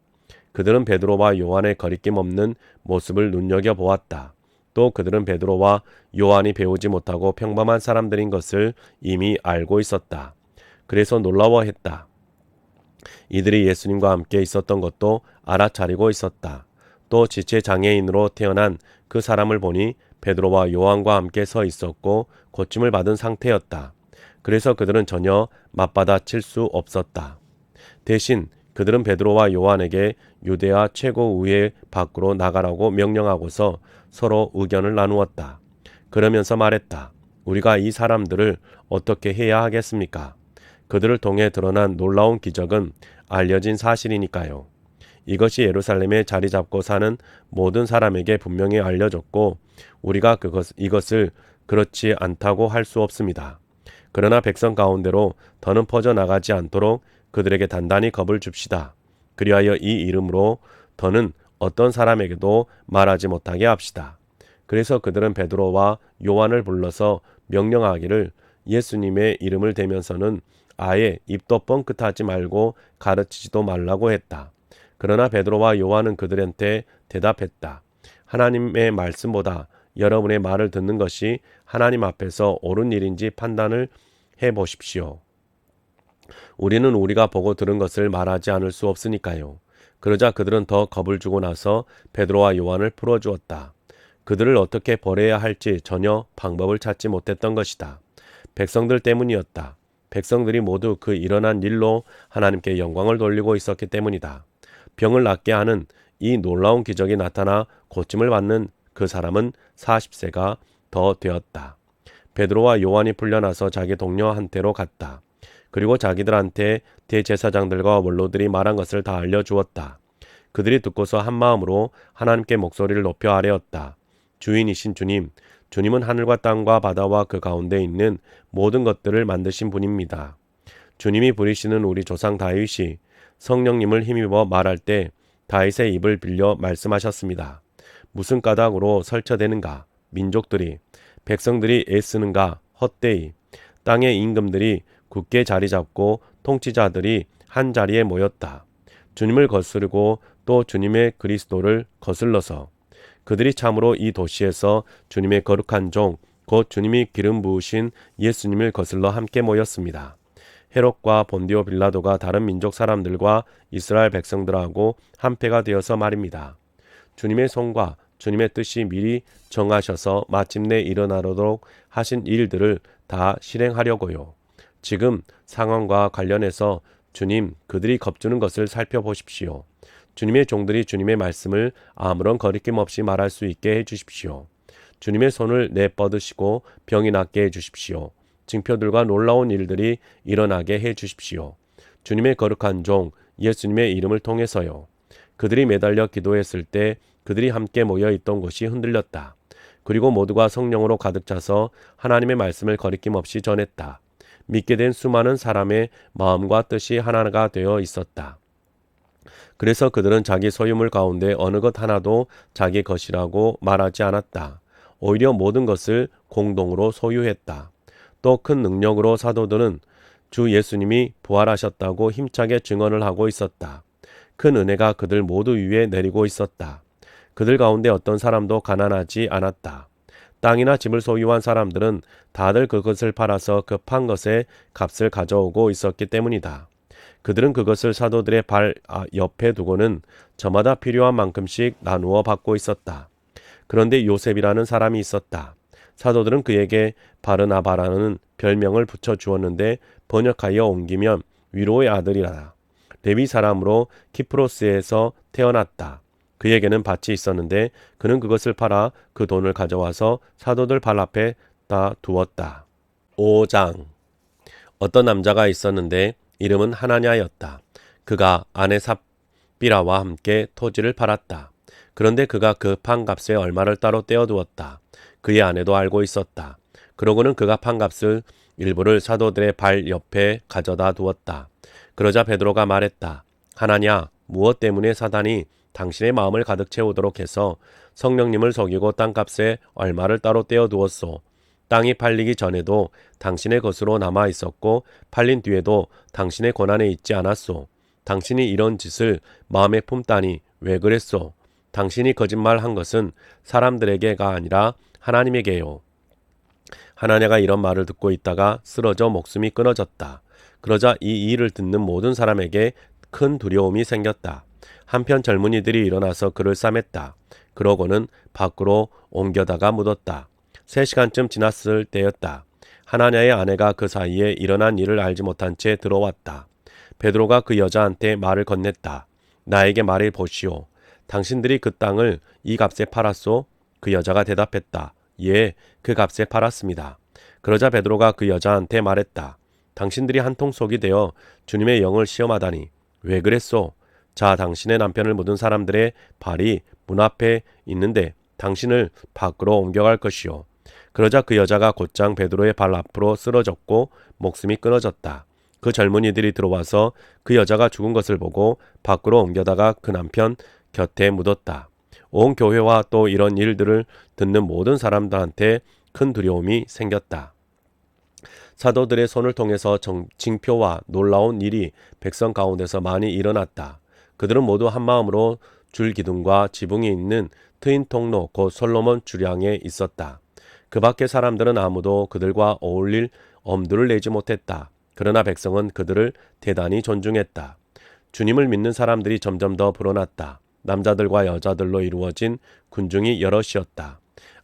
그들은 베드로와 요한의 거리낌 없는 모습을 눈여겨보았다. 또 그들은 베드로와 요한이 배우지 못하고 평범한 사람들인 것을 이미 알고 있었다. 그래서 놀라워했다. 이들이 예수님과 함께 있었던 것도 알아차리고 있었다. 또 지체 장애인으로 태어난 그 사람을 보니 베드로와 요한과 함께 서 있었고 고침을 받은 상태였다. 그래서 그들은 전혀 맞받아칠 수 없었다. 대신 그들은 베드로와 요한에게 유대아 최고의회 밖으로 나가라고 명령하고서 서로 의견을 나누었다. 그러면서 말했다. 우리가 이 사람들을 어떻게 해야 하겠습니까? 그들을 통해 드러난 놀라운 기적은 알려진 사실이니까요. 이것이 예루살렘에 자리 잡고 사는 모든 사람에게 분명히 알려졌고 우리가 이것을 그렇지 않다고 할 수 없습니다. 그러나 백성 가운데로 더는 퍼져나가지 않도록 그들에게 단단히 겁을 줍시다. 그리하여 이 이름으로 더는 어떤 사람에게도 말하지 못하게 합시다. 그래서 그들은 베드로와 요한을 불러서 명령하기를 예수님의 이름을 대면서는 아예 입도 뻥끗하지 말고 가르치지도 말라고 했다. 그러나 베드로와 요한은 그들한테 대답했다. 하나님의 말씀보다 여러분의 말을 듣는 것이 하나님 앞에서 옳은 일인지 판단을 해 보십시오. 우리는 우리가 보고 들은 것을 말하지 않을 수 없으니까요. 그러자 그들은 더 겁을 주고 나서 베드로와 요한을 풀어주었다. 그들을 어떻게 벌해야 할지 전혀 방법을 찾지 못했던 것이다. 백성들 때문이었다. 백성들이 모두 그 일어난 일로 하나님께 영광을 돌리고 있었기 때문이다. 병을 낫게 하는 이 놀라운 기적이 나타나 고침을 받는 그 사람은 40세가 더 되었다. 베드로와 요한이 풀려나서 자기 동료한테로 갔다. 그리고 자기들한테 대제사장들과 원로들이 말한 것을 다 알려주었다. 그들이 듣고서 한마음으로 하나님께 목소리를 높여 아뢰었다. 주인이신 주님, 주님은 하늘과 땅과 바다와 그 가운데 있는 모든 것들을 만드신 분입니다. 주님이 부리시는 우리 조상 다윗이 성령님을 힘입어 말할 때 다윗의 입을 빌려 말씀하셨습니다. 무슨 까닭으로 설쳐대는가? 민족들이, 백성들이 애쓰는가? 헛되이, 땅의 임금들이 굳게 자리 잡고 통치자들이 한 자리에 모였다. 주님을 거스르고 또 주님의 그리스도를 거슬러서 그들이 참으로 이 도시에서 주님의 거룩한 종, 곧 주님이 기름 부으신 예수님을 거슬러 함께 모였습니다. 헤롯과 본디오 빌라도가 다른 민족 사람들과 이스라엘 백성들하고 한패가 되어서 말입니다. 주님의 손과 주님의 뜻이 미리 정하셔서 마침내 일어나도록 하신 일들을 다 실행하려고요. 지금 상황과 관련해서 주님, 그들이 겁주는 것을 살펴보십시오. 주님의 종들이 주님의 말씀을 아무런 거리낌 없이 말할 수 있게 해주십시오. 주님의 손을 내뻗으시고 병이 낫게 해주십시오. 징표들과 놀라운 일들이 일어나게 해주십시오. 주님의 거룩한 종 예수님의 이름을 통해서요. 그들이 매달려 기도했을 때 그들이 함께 모여 있던 곳이 흔들렸다. 그리고 모두가 성령으로 가득 차서 하나님의 말씀을 거리낌 없이 전했다. 믿게 된 수많은 사람의 마음과 뜻이 하나가 되어 있었다. 그래서 그들은 자기 소유물 가운데 어느 것 하나도 자기 것이라고 말하지 않았다. 오히려 모든 것을 공동으로 소유했다. 또 큰 능력으로 사도들은 주 예수님이 부활하셨다고 힘차게 증언을 하고 있었다. 큰 은혜가 그들 모두 위에 내리고 있었다. 그들 가운데 어떤 사람도 가난하지 않았다. 땅이나 집을 소유한 사람들은 다들 그것을 팔아서 그 판 것의 값을 가져오고 있었기 때문이다. 그들은 그것을 사도들의 발 옆에 두고는 저마다 필요한 만큼씩 나누어 받고 있었다. 그런데 요셉이라는 사람이 있었다. 사도들은 그에게 바르나바라는 별명을 붙여 주었는데 번역하여 옮기면 위로의 아들이라. 레위 사람으로 키프로스에서 태어났다. 그에게는 밭이 있었는데 그는 그것을 팔아 그 돈을 가져와서 사도들 발 앞에 다 두었다. 5장. 어떤 남자가 있었는데 이름은 하나냐였다. 그가 아내 삽비라와 함께 토지를 팔았다. 그런데 그가 그 판값의 얼마를 따로 떼어두었다. 그의 아내도 알고 있었다. 그러고는 그가 판값을 일부를 사도들의 발 옆에 가져다 두었다. 그러자 베드로가 말했다. 하나냐, 무엇 때문에 사단이 당신의 마음을 가득 채우도록 해서 성령님을 속이고 땅값에 얼마를 따로 떼어두었소. 땅이 팔리기 전에도 당신의 것으로 남아 있었고 팔린 뒤에도 당신의 권한에 있지 않았소. 당신이 이런 짓을 마음에 품다니 왜 그랬소? 당신이 거짓말한 것은 사람들에게가 아니라 하나님에게요. 하나냐가 이런 말을 듣고 있다가 쓰러져 목숨이 끊어졌다. 그러자 이 일을 듣는 모든 사람에게 큰 두려움이 생겼다. 한편 젊은이들이 일어나서 그를 싸맸다. 그러고는 밖으로 옮겨다가 묻었다. 3시간쯤 지났을 때였다. 하나냐의 아내가 그 사이에 일어난 일을 알지 못한 채 들어왔다. 베드로가 그 여자한테 말을 건넸다. 나에게 말해 보시오. 당신들이 그 땅을 이 값에 팔았소? 그 여자가 대답했다. 예, 그 값에 팔았습니다. 그러자 베드로가 그 여자한테 말했다. 당신들이 한통속이 되어 주님의 영을 시험하다니 왜 그랬소? 자, 당신의 남편을 묻은 사람들의 발이 문 앞에 있는데 당신을 밖으로 옮겨갈 것이요. 그러자 그 여자가 곧장 베드로의 발 앞으로 쓰러졌고 목숨이 끊어졌다. 그 젊은이들이 들어와서 그 여자가 죽은 것을 보고 밖으로 옮겨다가 그 남편 곁에 묻었다. 온 교회와 또 이런 일들을 듣는 모든 사람들한테 큰 두려움이 생겼다. 사도들의 손을 통해서 징표와 놀라운 일이 백성 가운데서 많이 일어났다. 그들은 모두 한마음으로 줄기둥과 지붕이 있는 트인 통로 곧 솔로몬 주량에 있었다. 그 밖의 사람들은 아무도 그들과 어울릴 엄두를 내지 못했다. 그러나 백성은 그들을 대단히 존중했다. 주님을 믿는 사람들이 점점 더 불어났다. 남자들과 여자들로 이루어진 군중이 여럿이었다.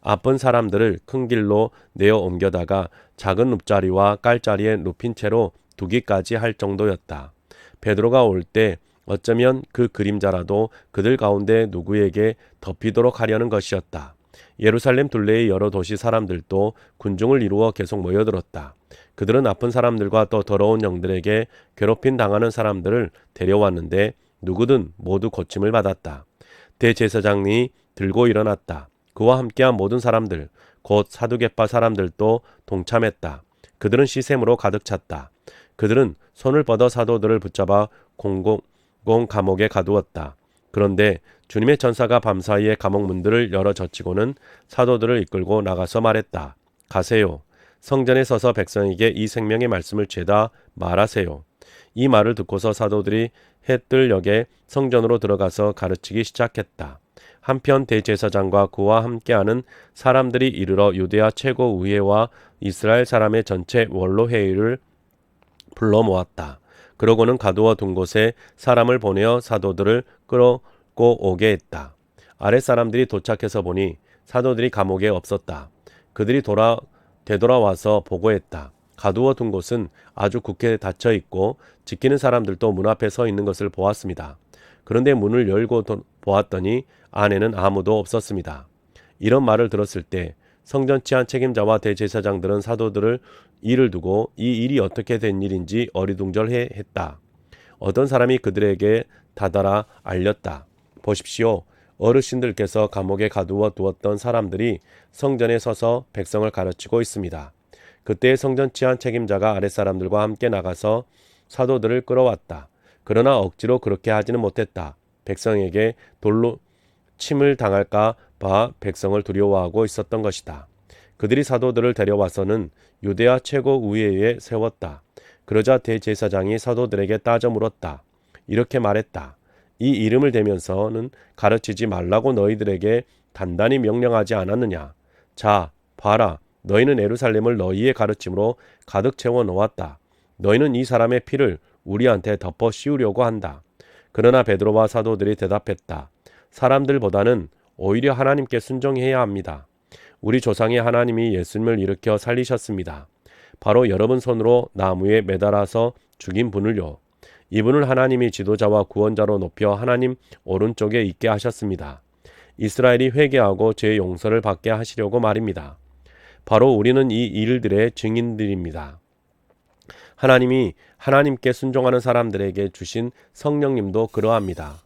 아픈 사람들을 큰 길로 내어 옮겨다가 작은 눕자리와 깔자리에 눕힌 채로 두기까지 할 정도였다. 베드로가 올 때 어쩌면 그 그림자라도 그들 가운데 누구에게 덮이도록 하려는 것이었다. 예루살렘 둘레의 여러 도시 사람들도 군중을 이루어 계속 모여들었다. 그들은 아픈 사람들과 또 더러운 영들에게 괴롭힘 당하는 사람들을 데려왔는데 누구든 모두 고침을 받았다. 대제사장이 들고 일어났다. 그와 함께한 모든 사람들, 곧 사두개파 사람들도 동참했다. 그들은 시샘으로 가득 찼다. 그들은 손을 뻗어 사도들을 붙잡아 공공 감옥에 가두었다. 그런데 주님의 천사가 밤사이에 감옥 문들을 열어 젖히고는 사도들을 이끌고 나가서 말했다. 가세요. 성전에 서서 백성에게 이 생명의 말씀을 죄다 말하세요. 이 말을 듣고서 사도들이 해뜰역에 성전으로 들어가서 가르치기 시작했다. 한편 대제사장과 그와 함께하는 사람들이 이르러 유대아 최고의회와 이스라엘 사람의 전체 원로회의를 불러 모았다. 그러고는 가두어 둔 곳에 사람을 보내어 사도들을 끌고 오게 했다. 아랫 사람들이 도착해서 보니 사도들이 감옥에 없었다. 그들이 되돌아와서 보고했다. 가두어 둔 곳은 아주 굳게 닫혀 있고 지키는 사람들도 문 앞에 서 있는 것을 보았습니다. 그런데 문을 열고 보았더니 안에는 아무도 없었습니다. 이런 말을 들었을 때 성전 치안 책임자와 대제사장들은 사도들을 일을 두고 이 일이 어떻게 된 일인지 어리둥절해 했다. 어떤 사람이 그들에게 다다라 알렸다. 보십시오. 어르신들께서 감옥에 가두어 두었던 사람들이 성전에 서서 백성을 가르치고 있습니다. 그때 성전 치안 책임자가 아랫사람들과 함께 나가서 사도들을 끌어왔다. 그러나 억지로 그렇게 하지는 못했다. 백성에게 돌로 침을 당할까 봐 백성을 두려워하고 있었던 것이다. 그들이 사도들을 데려와서는 유대아 최고의회에 세웠다. 그러자 대제사장이 사도들에게 따져 물었다. 이렇게 말했다. 이 이름을 대면서는 가르치지 말라고 너희들에게 단단히 명령하지 않았느냐. 자, 봐라. 너희는 예루살렘을 너희의 가르침으로 가득 채워 놓았다. 너희는 이 사람의 피를 우리한테 덮어 씌우려고 한다. 그러나 베드로와 사도들이 대답했다. 사람들보다는 오히려 하나님께 순종해야 합니다. 우리 조상의 하나님이 예수님을 일으켜 살리셨습니다. 바로 여러분 손으로 나무에 매달아서 죽인 분을요. 이분을 하나님이 지도자와 구원자로 높여 하나님 오른쪽에 있게 하셨습니다. 이스라엘이 회개하고 죄의 용서를 받게 하시려고 말입니다. 바로 우리는 이 일들의 증인들입니다. 하나님이 하나님께 순종하는 사람들에게 주신 성령님도 그러합니다.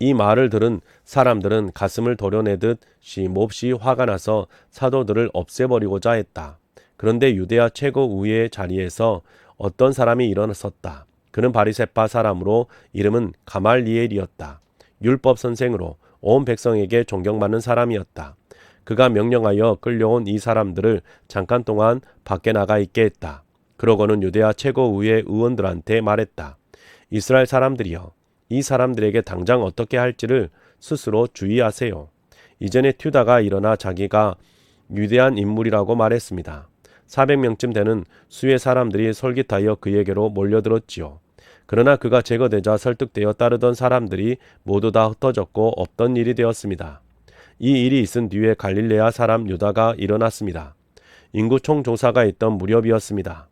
이 말을 들은 사람들은 가슴을 도려내듯이 몹시 화가 나서 사도들을 없애버리고자 했다. 그런데 유대아 최고의회 자리에서 어떤 사람이 일어섰다. 그는 바리새파 사람으로 이름은 가말리엘이었다. 율법 선생으로 온 백성에게 존경받는 사람이었다. 그가 명령하여 끌려온 이 사람들을 잠깐 동안 밖에 나가 있게 했다. 그러고는 유대아 최고의회 의원들한테 말했다. 이스라엘 사람들이여, 이 사람들에게 당장 어떻게 할지를 스스로 주의하세요. 이전에 튜다가 일어나 자기가 위대한 인물이라고 말했습니다. 400명쯤 되는 수의 사람들이 솔깃하여 그에게로 몰려들었지요. 그러나 그가 제거되자 설득되어 따르던 사람들이 모두 다 흩어졌고 없던 일이 되었습니다. 이 일이 있은 뒤에 갈릴레아 사람 유다가 일어났습니다. 인구 총조사가 있던 무렵이었습니다.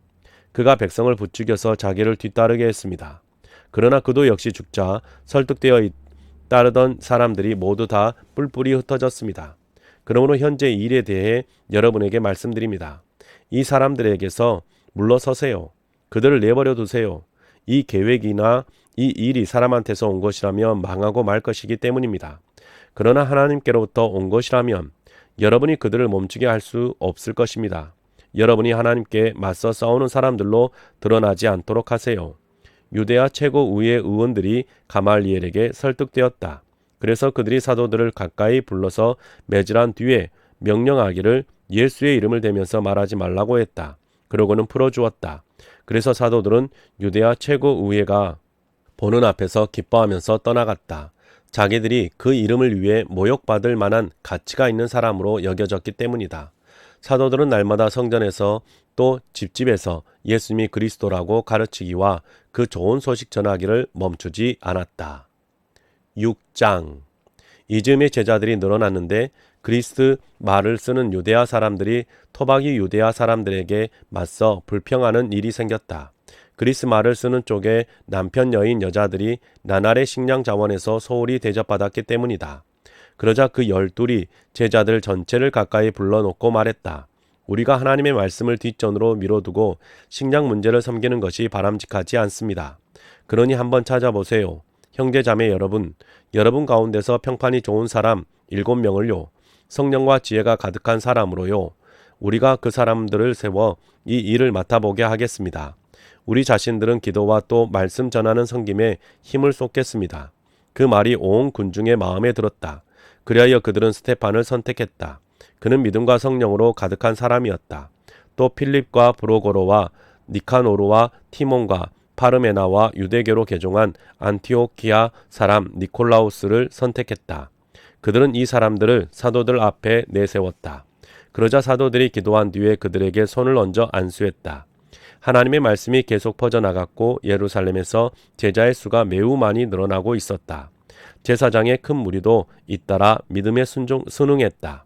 그가 백성을 부추겨서 자기를 뒤따르게 했습니다. 그러나 그도 역시 죽자 설득되어 따르던 사람들이 모두 다 뿔뿔이 흩어졌습니다. 그러므로 현재 이 일에 대해 여러분에게 말씀드립니다. 이 사람들에게서 물러서세요. 그들을 내버려 두세요. 이 계획이나 이 일이 사람한테서 온 것이라면 망하고 말 것이기 때문입니다. 그러나 하나님께로부터 온 것이라면 여러분이 그들을 멈추게 할 수 없을 것입니다. 여러분이 하나님께 맞서 싸우는 사람들로 드러나지 않도록 하세요. 유대아 최고의회 의원들이 가말리엘에게 설득되었다. 그래서 그들이 사도들을 가까이 불러서 매질한 뒤에 명령하기를 예수의 이름을 대면서 말하지 말라고 했다. 그러고는 풀어주었다. 그래서 사도들은 유대아 최고의회가 보는 앞에서 기뻐하면서 떠나갔다. 자기들이 그 이름을 위해 모욕받을 만한 가치가 있는 사람으로 여겨졌기 때문이다. 사도들은 날마다 성전에서 또 집집에서 예수님이 그리스도라고 가르치기와 그 좋은 소식 전하기를 멈추지 않았다. 6장. 이즈음의 제자들이 늘어났는데 그리스 말을 쓰는 유대아 사람들이 토박이 유대아 사람들에게 맞서 불평하는 일이 생겼다. 그리스 말을 쓰는 쪽에 남편 여인 여자들이 나날의 식량 자원에서 소홀히 대접받았기 때문이다. 그러자 그 12이 제자들 전체를 가까이 불러놓고 말했다. 우리가 하나님의 말씀을 뒷전으로 미뤄두고 식량 문제를 섬기는 것이 바람직하지 않습니다. 그러니 한번 찾아보세요. 형제자매 여러분, 여러분 가운데서 평판이 좋은 사람 7명을요. 성령과 지혜가 가득한 사람으로요. 우리가 그 사람들을 세워 이 일을 맡아보게 하겠습니다. 우리 자신들은 기도와 또 말씀 전하는 섬김에 힘을 쏟겠습니다. 그 말이 온 군중의 마음에 들었다. 그리하여 그들은 스테판을 선택했다. 그는 믿음과 성령으로 가득한 사람이었다. 또 필립과 브로고로와 니카노르와 티몬과 파르메나와 유대교로 개종한 안티오키아 사람 니콜라우스를 선택했다. 그들은 이 사람들을 사도들 앞에 내세웠다. 그러자 사도들이 기도한 뒤에 그들에게 손을 얹어 안수했다. 하나님의 말씀이 계속 퍼져나갔고 예루살렘에서 제자의 수가 매우 많이 늘어나고 있었다. 제사장의 큰 무리도 잇따라 믿음에 순응했다.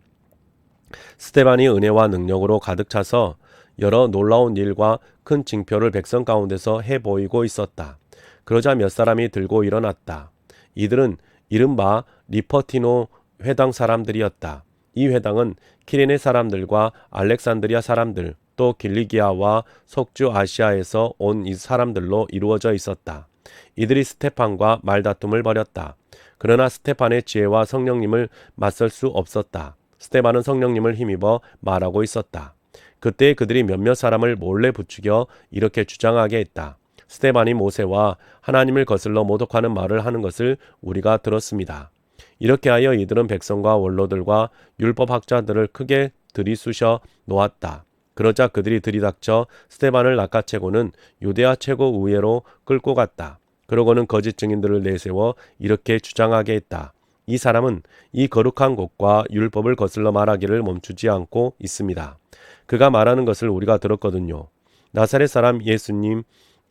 스데반이 은혜와 능력으로 가득 차서 여러 놀라운 일과 큰 징표를 백성 가운데서 해 보이고 있었다. 그러자 몇 사람이 들고 일어났다. 이들은 이른바 리퍼티노 회당 사람들이었다. 이 회당은 키레네 사람들과 알렉산드리아 사람들, 또 길리기아와 속주 아시아에서 온 이 사람들로 이루어져 있었다. 이들이 스테판과 말다툼을 벌였다. 그러나 스테판의 지혜와 성령님을 맞설 수 없었다. 스테반은 성령님을 힘입어 말하고 있었다. 그때 그들이 몇몇 사람을 몰래 부추겨 이렇게 주장하게 했다. 스테반이 모세와 하나님을 거슬러 모독하는 말을 하는 것을 우리가 들었습니다. 이렇게 하여 이들은 백성과 원로들과 율법학자들을 크게 들이쑤셔 놓았다. 그러자 그들이 들이닥쳐 스테반을 낚아채고는 유대아 최고의회로 끌고 갔다. 그러고는 거짓 증인들을 내세워 이렇게 주장하게 했다. 이 사람은 이 거룩한 곳과 율법을 거슬러 말하기를 멈추지 않고 있습니다. 그가 말하는 것을 우리가 들었거든요. 나사렛 사람 예수님,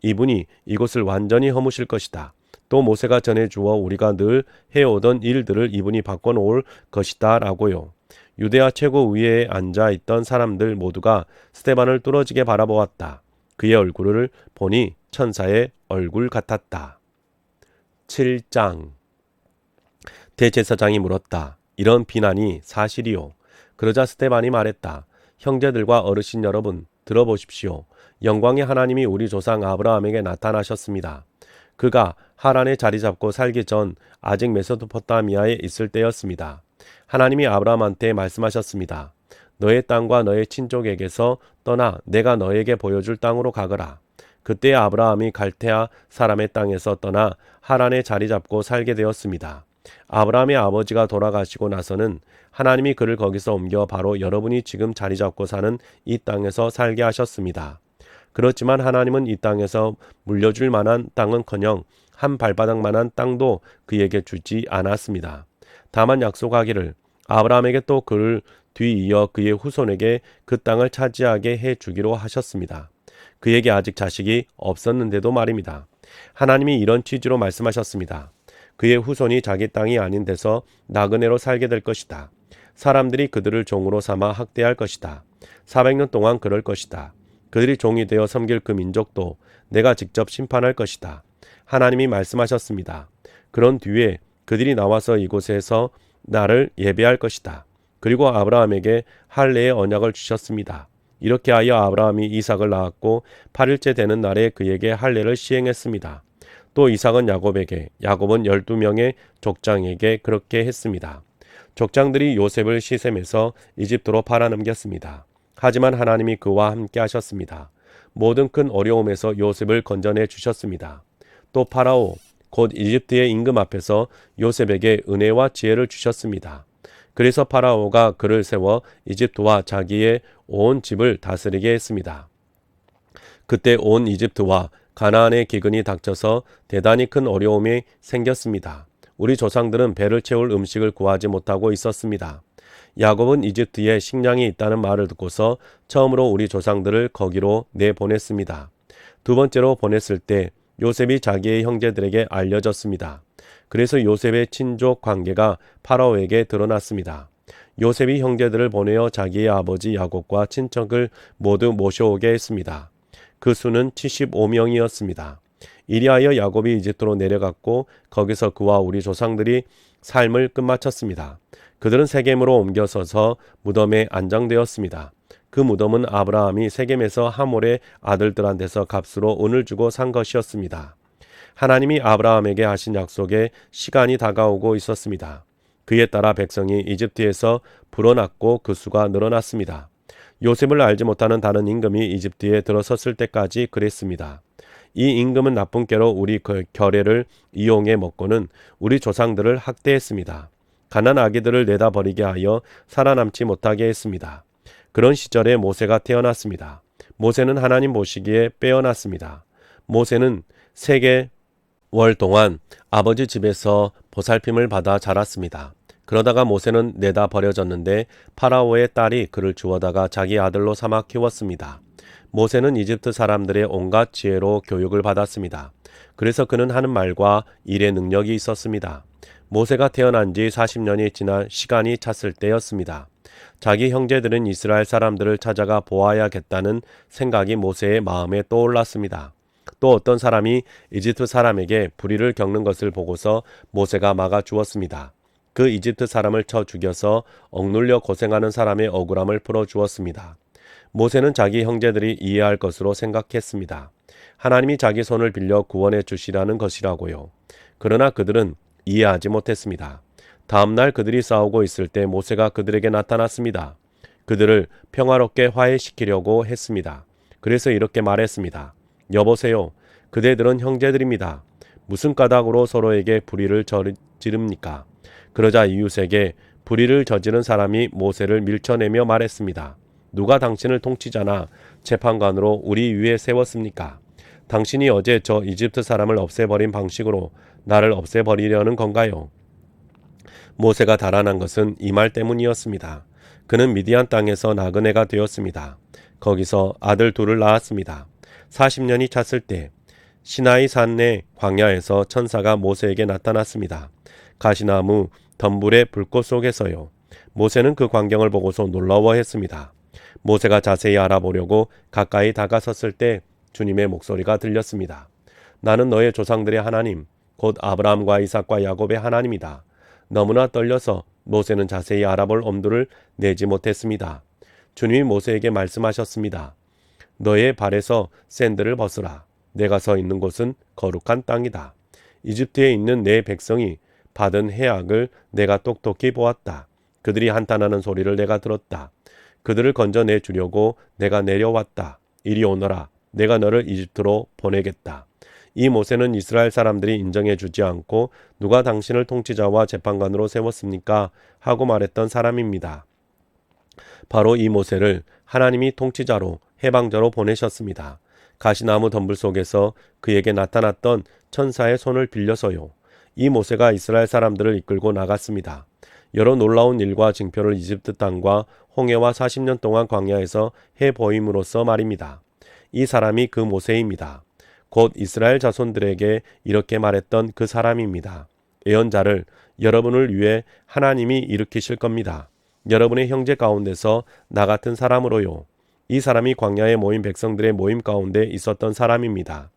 이분이 이곳을 완전히 허무실 것이다. 또 모세가 전해주어 우리가 늘 해오던 일들을 이분이 바꿔놓을 것이다 라고요. 유대아 최고의회에 앉아있던 사람들 모두가 스데반을 뚫어지게 바라보았다. 그의 얼굴을 보니 천사의 얼굴 같았다. 7장. 대제사장이 물었다. 이런 비난이 사실이요? 그러자 스데반이 말했다. 형제들과 어르신 여러분, 들어보십시오. 영광의 하나님이 우리 조상 아브라함에게 나타나셨습니다. 그가 하란에 자리 잡고 살기 전 아직 메소포타미아에 있을 때였습니다. 하나님이 아브라함한테 말씀하셨습니다. 너의 땅과 너의 친족에게서 떠나 내가 너에게 보여줄 땅으로 가거라. 그때 아브라함이 갈대아 사람의 땅에서 떠나 하란에 자리 잡고 살게 되었습니다. 아브라함의 아버지가 돌아가시고 나서는 하나님이 그를 거기서 옮겨 바로 여러분이 지금 자리 잡고 사는 이 땅에서 살게 하셨습니다. 그렇지만 하나님은 이 땅에서 물려줄 만한 땅은커녕 한 발바닥만한 땅도 그에게 주지 않았습니다. 다만 약속하기를 아브라함에게 또 그를 뒤이어 그의 후손에게 그 땅을 차지하게 해주기로 하셨습니다. 그에게 아직 자식이 없었는데도 말입니다. 하나님이 이런 취지로 말씀하셨습니다. 그의 후손이 자기 땅이 아닌 데서 나그네로 살게 될 것이다. 사람들이 그들을 종으로 삼아 학대할 것이다. 400년 동안 그럴 것이다. 그들이 종이 되어 섬길 그 민족도 내가 직접 심판할 것이다. 하나님이 말씀하셨습니다. 그런 뒤에 그들이 나와서 이곳에서 나를 예배할 것이다. 그리고 아브라함에게 할례의 언약을 주셨습니다. 이렇게 하여 아브라함이 이삭을 낳았고 8일째 되는 날에 그에게 할례를 시행했습니다. 또 이삭은 야곱에게, 야곱은 12명의 족장에게 그렇게 했습니다. 족장들이 요셉을 시셈에서 이집트로 팔아넘겼습니다. 하지만 하나님이 그와 함께 하셨습니다. 모든 큰 어려움에서 요셉을 건져내 주셨습니다. 또 파라오, 곧 이집트의 임금 앞에서 요셉에게 은혜와 지혜를 주셨습니다. 그래서 파라오가 그를 세워 이집트와 자기의 온 집을 다스리게 했습니다. 그때 온 이집트와 가나안의 기근이 닥쳐서 대단히 큰 어려움이 생겼습니다. 우리 조상들은 배를 채울 음식을 구하지 못하고 있었습니다. 야곱은 이집트에 식량이 있다는 말을 듣고서 처음으로 우리 조상들을 거기로 내보냈습니다. 두 번째로 보냈을 때 요셉이 자기의 형제들에게 알려졌습니다. 그래서 요셉의 친족 관계가 파라오에게 드러났습니다. 요셉이 형제들을 보내어 자기의 아버지 야곱과 친척을 모두 모셔오게 했습니다. 그 수는 75명이었습니다. 이리하여 야곱이 이집트로 내려갔고 거기서 그와 우리 조상들이 삶을 끝마쳤습니다. 그들은 세겜으로 옮겨서서 무덤에 안장되었습니다. 그 무덤은 아브라함이 세겜에서 하몰의 아들들한테서 값으로 은을 주고 산 것이었습니다. 하나님이 아브라함에게 하신 약속에 시간이 다가오고 있었습니다. 그에 따라 백성이 이집트에서 불어났고 그 수가 늘어났습니다. 요셉을 알지 못하는 다른 임금이 이집트에 들어섰을 때까지 그랬습니다. 이 임금은 나쁜 꾀로 우리 결례를 이용해 먹고는 우리 조상들을 학대했습니다. 가난 아기들을 내다 버리게 하여 살아남지 못하게 했습니다. 그런 시절에 모세가 태어났습니다. 모세는 하나님 보시기에 빼어났습니다. 모세는 3개월 동안 아버지 집에서 보살핌을 받아 자랐습니다. 그러다가 모세는 내다 버려졌는데 파라오의 딸이 그를 주워다가 자기 아들로 삼아 키웠습니다. 모세는 이집트 사람들의 온갖 지혜로 교육을 받았습니다. 그래서 그는 하는 말과 일의 능력이 있었습니다. 모세가 태어난 지 40년이 지난 시간이 찼을 때였습니다. 자기 형제들은 이스라엘 사람들을 찾아가 보아야겠다는 생각이 모세의 마음에 떠올랐습니다. 또 어떤 사람이 이집트 사람에게 불의를 겪는 것을 보고서 모세가 막아 주었습니다. 그 이집트 사람을 쳐 죽여서 억눌려 고생하는 사람의 억울함을 풀어 주었습니다. 모세는 자기 형제들이 이해할 것으로 생각했습니다. 하나님이 자기 손을 빌려 구원해 주시라는 것이라고요. 그러나 그들은 이해하지 못했습니다. 다음날 그들이 싸우고 있을 때 모세가 그들에게 나타났습니다. 그들을 평화롭게 화해시키려고 했습니다. 그래서 이렇게 말했습니다. 여보세요. 그대들은 형제들입니다. 무슨 까닭으로 서로에게 불의를 저지릅니까? 그러자 이웃에게 불의를 저지른 사람이 모세를 밀쳐내며 말했습니다. 누가 당신을 통치자나 재판관으로 우리 위에 세웠습니까? 당신이 어제 저 이집트 사람을 없애버린 방식으로 나를 없애버리려는 건가요? 모세가 달아난 것은 이 말 때문이었습니다. 그는 미디안 땅에서 나그네가 되었습니다. 거기서 아들 둘을 낳았습니다. 40년이 찼을 때 시나이 산내 광야에서 천사가 모세에게 나타났습니다. 가시나무 덤불의 불꽃 속에서요. 모세는 그 광경을 보고서 놀라워했습니다. 모세가 자세히 알아보려고 가까이 다가섰을 때 주님의 목소리가 들렸습니다. 나는 너의 조상들의 하나님, 곧 아브라함과 이삭과 야곱의 하나님이다. 너무나 떨려서 모세는 자세히 알아볼 엄두를 내지 못했습니다. 주님이 모세에게 말씀하셨습니다. 너의 발에서 샌들을 벗으라. 내가 서 있는 곳은 거룩한 땅이다. 이집트에 있는 내 백성이 받은 해악을 내가 똑똑히 보았다. 그들이 한탄하는 소리를 내가 들었다. 그들을 건져내 주려고 내가 내려왔다. 이리 오너라. 내가 너를 이집트로 보내겠다. 이 모세는 이스라엘 사람들이 인정해 주지 않고 누가 당신을 통치자와 재판관으로 세웠습니까? 하고 말했던 사람입니다. 바로 이 모세를 하나님이 통치자로 해방자로 보내셨습니다. 가시나무 덤불 속에서 그에게 나타났던 천사의 손을 빌려서요. 이 모세가 이스라엘 사람들을 이끌고 나갔습니다. 여러 놀라운 일과 징표를 이집트 땅과 홍해와 40년 동안 광야에서 해보임으로써 말입니다. 이 사람이 그 모세입니다. 곧 이스라엘 자손들에게 이렇게 말했던 그 사람입니다. 예언자를 여러분을 위해 하나님이 일으키실 겁니다. 여러분의 형제 가운데서 나 같은 사람으로요. 이 사람이 광야에 모인 백성들의 모임 가운데 있었던 사람입니다.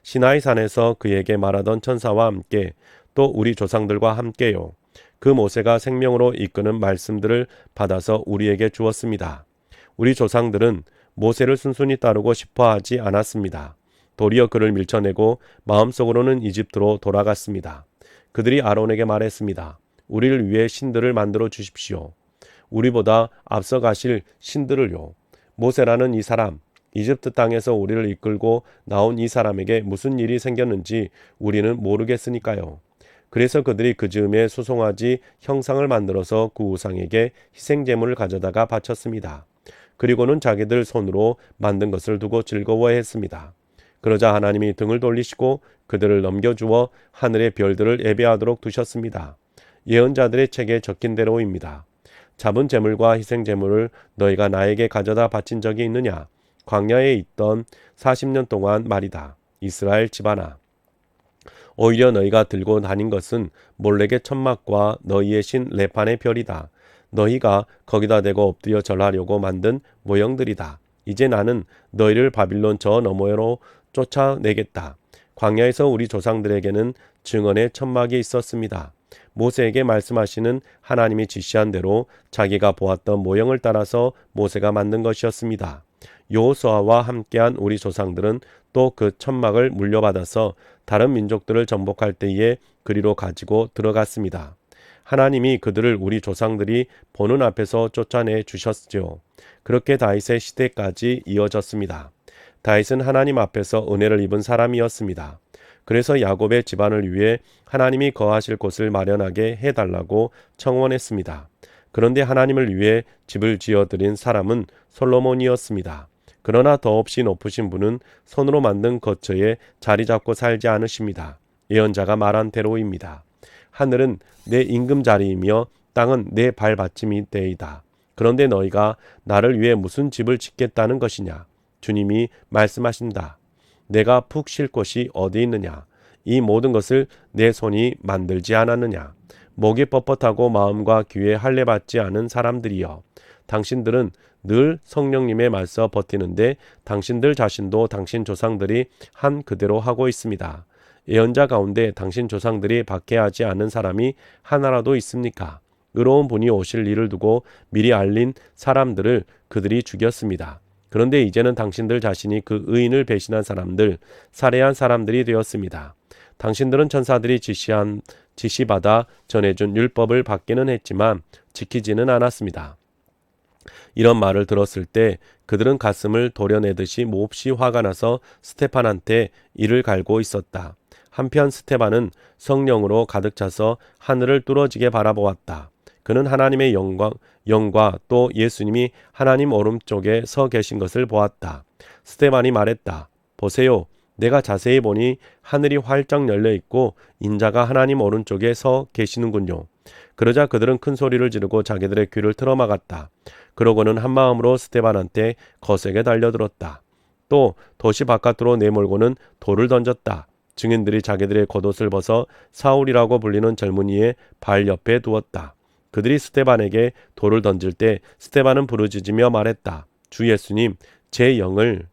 시나이 산에서 그에게 말하던 천사와 함께 또 우리 조상들과 함께요. 그 모세가 생명으로 이끄는 말씀들을 받아서 우리에게 주었습니다. 우리 조상들은 모세를 순순히 따르고 싶어 하지 않았습니다. 도리어 그를 밀쳐내고 마음속으로는 이집트로 돌아갔습니다. 그들이 아론에게 말했습니다. 우리를 위해 신들을 만들어 주십시오. 우리보다 앞서 가실 신들을요. 모세라는 이 사람, 이집트 땅에서 우리를 이끌고 나온 이 사람에게 무슨 일이 생겼는지 우리는 모르겠으니까요. 그래서 그들이 그 즈음에 수송아지 형상을 만들어서 그 우상에게 희생제물을 가져다가 바쳤습니다. 그리고는 자기들 손으로 만든 것을 두고 즐거워했습니다. 그러자 하나님이 등을 돌리시고 그들을 넘겨주어 하늘의 별들을 예배하도록 두셨습니다. 예언자들의 책에 적힌 대로입니다. 잡은 제물과 희생 제물을 너희가 나에게 가져다 바친 적이 있느냐? 광야에 있던 40년 동안 말이다. 이스라엘 집안아. 오히려 너희가 들고 다닌 것은 몰렉의 천막과 너희의 신 레판의 별이다. 너희가 거기다 대고 엎드려 절하려고 만든 모형들이다. 이제 나는 너희를 바빌론 저 너머로 쫓아내겠다. 광야에서 우리 조상들에게는 증언의 천막이 있었습니다. 모세에게 말씀하시는 하나님이 지시한 대로 자기가 보았던 모형을 따라서 모세가 만든 것이었습니다. 여호수아와 함께한 우리 조상들은 또 그 천막을 물려받아서 다른 민족들을 정복할 때에 그리로 가지고 들어갔습니다. 하나님이 그들을 우리 조상들이 보는 앞에서 쫓아내 주셨죠. 그렇게 다윗의 시대까지 이어졌습니다. 다윗은 하나님 앞에서 은혜를 입은 사람이었습니다. 그래서 야곱의 집안을 위해 하나님이 거하실 곳을 마련하게 해달라고 청원했습니다. 그런데 하나님을 위해 집을 지어드린 사람은 솔로몬이었습니다. 그러나 더없이 높으신 분은 손으로 만든 거처에 자리 잡고 살지 않으십니다. 예언자가 말한 대로입니다. 하늘은 내 임금자리이며 땅은 내 발받침이되이다. 그런데 너희가 나를 위해 무슨 집을 짓겠다는 것이냐? 주님이 말씀하신다. 내가 푹 쉴 곳이 어디 있느냐? 이 모든 것을 내 손이 만들지 않았느냐? 목이 뻣뻣하고 마음과 귀에 할례받지 않은 사람들이여. 당신들은 늘 성령님에 맞서 버티는데 당신들 자신도 당신 조상들이 한 그대로 하고 있습니다. 예언자 가운데 당신 조상들이 박해하지 않은 사람이 하나라도 있습니까? 의로운 분이 오실 일을 두고 미리 알린 사람들을 그들이 죽였습니다. 그런데 이제는 당신들 자신이 그 의인을 배신한 사람들, 살해한 사람들이 되었습니다. 당신들은 천사들이 지시받아 전해준 율법을 받기는 했지만 지키지는 않았습니다. 이런 말을 들었을 때 그들은 가슴을 도려내듯이 몹시 화가 나서 스테판한테 이를 갈고 있었다. 한편 스테반은 성령으로 가득 차서 하늘을 뚫어지게 바라보았다. 그는 하나님의 영과 또 예수님이 하나님 오른쪽에 서 계신 것을 보았다. 스테반이 말했다. 보세요. 내가 자세히 보니 하늘이 활짝 열려 있고 인자가 하나님 오른쪽에 서 계시는군요. 그러자 그들은 큰 소리를 지르고 자기들의 귀를 틀어막았다. 그러고는 한마음으로 스테반한테 거세게 달려들었다. 또 도시 바깥으로 내몰고는 돌을 던졌다. 증인들이 자기들의 겉옷을 벗어 사울이라고 불리는 젊은이의 발 옆에 두었다. 그들이 스테반에게 돌을 던질 때 스테반은 부르짖으며 말했다. 주 예수님, 제 영을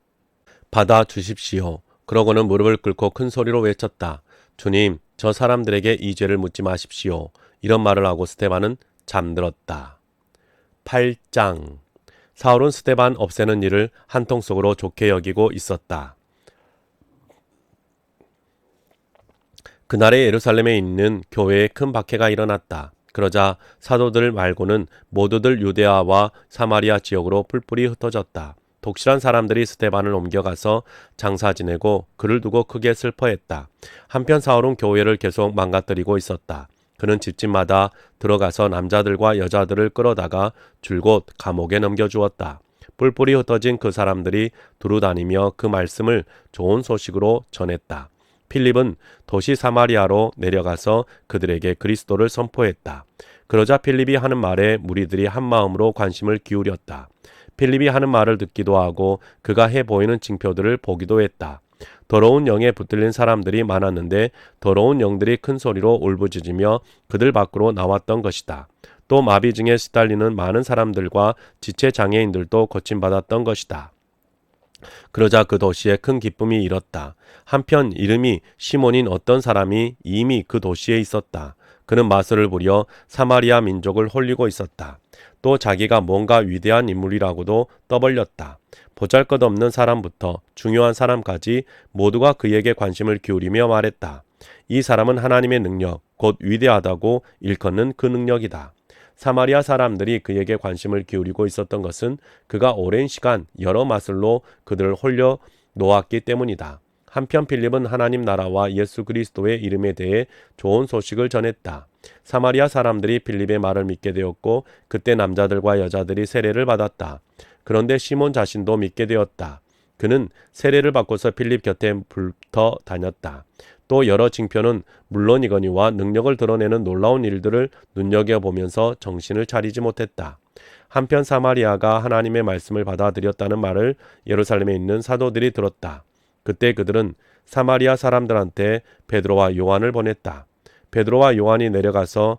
받아 주십시오. 그러고는 무릎을 꿇고 큰 소리로 외쳤다. 주님, 저 사람들에게 이 죄를 묻지 마십시오. 이런 말을 하고 스테반은 잠들었다. 8장. 사울은 스테반 없애는 일을 한통 속으로 좋게 여기고 있었다. 그날에 예루살렘에 있는 교회에 큰 박해가 일어났다. 그러자 사도들 말고는 모두들 유대아와 사마리아 지역으로 뿔뿔이 흩어졌다. 독실한 사람들이 스테반을 옮겨가서 장사 지내고 그를 두고 크게 슬퍼했다. 한편 사울은 교회를 계속 망가뜨리고 있었다. 그는 집집마다 들어가서 남자들과 여자들을 끌어다가 줄곧 감옥에 넘겨주었다. 뿔뿔이 흩어진 그 사람들이 두루다니며 그 말씀을 좋은 소식으로 전했다. 필립은 도시 사마리아로 내려가서 그들에게 그리스도를 선포했다. 그러자 필립이 하는 말에 무리들이 한마음으로 관심을 기울였다. 필립이 하는 말을 듣기도 하고 그가 해 보이는 징표들을 보기도 했다. 더러운 영에 붙들린 사람들이 많았는데 더러운 영들이 큰 소리로 울부짖으며 그들 밖으로 나왔던 것이다. 또 마비증에 시달리는 많은 사람들과 지체 장애인들도 고침받았던 것이다. 그러자 그 도시에 큰 기쁨이 일었다. 한편 이름이 시몬인 어떤 사람이 이미 그 도시에 있었다. 그는 마술을 부려 사마리아 민족을 홀리고 있었다. 또 자기가 뭔가 위대한 인물이라고도 떠벌렸다. 보잘것없는 사람부터 중요한 사람까지 모두가 그에게 관심을 기울이며 말했다. 이 사람은 하나님의 능력, 곧 위대하다고 일컫는 그 능력이다. 사마리아 사람들이 그에게 관심을 기울이고 있었던 것은 그가 오랜 시간 여러 마술로 그들을 홀려 놓았기 때문이다. 한편 필립은 하나님 나라와 예수 그리스도의 이름에 대해 좋은 소식을 전했다. 사마리아 사람들이 필립의 말을 믿게 되었고 그때 남자들과 여자들이 세례를 받았다. 그런데 시몬 자신도 믿게 되었다. 그는 세례를 받고서 필립 곁에 붙어 다녔다. 또 여러 징표는 물론이거니와 능력을 드러내는 놀라운 일들을 눈여겨보면서 정신을 차리지 못했다. 한편 사마리아가 하나님의 말씀을 받아들였다는 말을 예루살렘에 있는 사도들이 들었다. 그때 그들은 사마리아 사람들한테 베드로와 요한을 보냈다. 베드로와 요한이 내려가서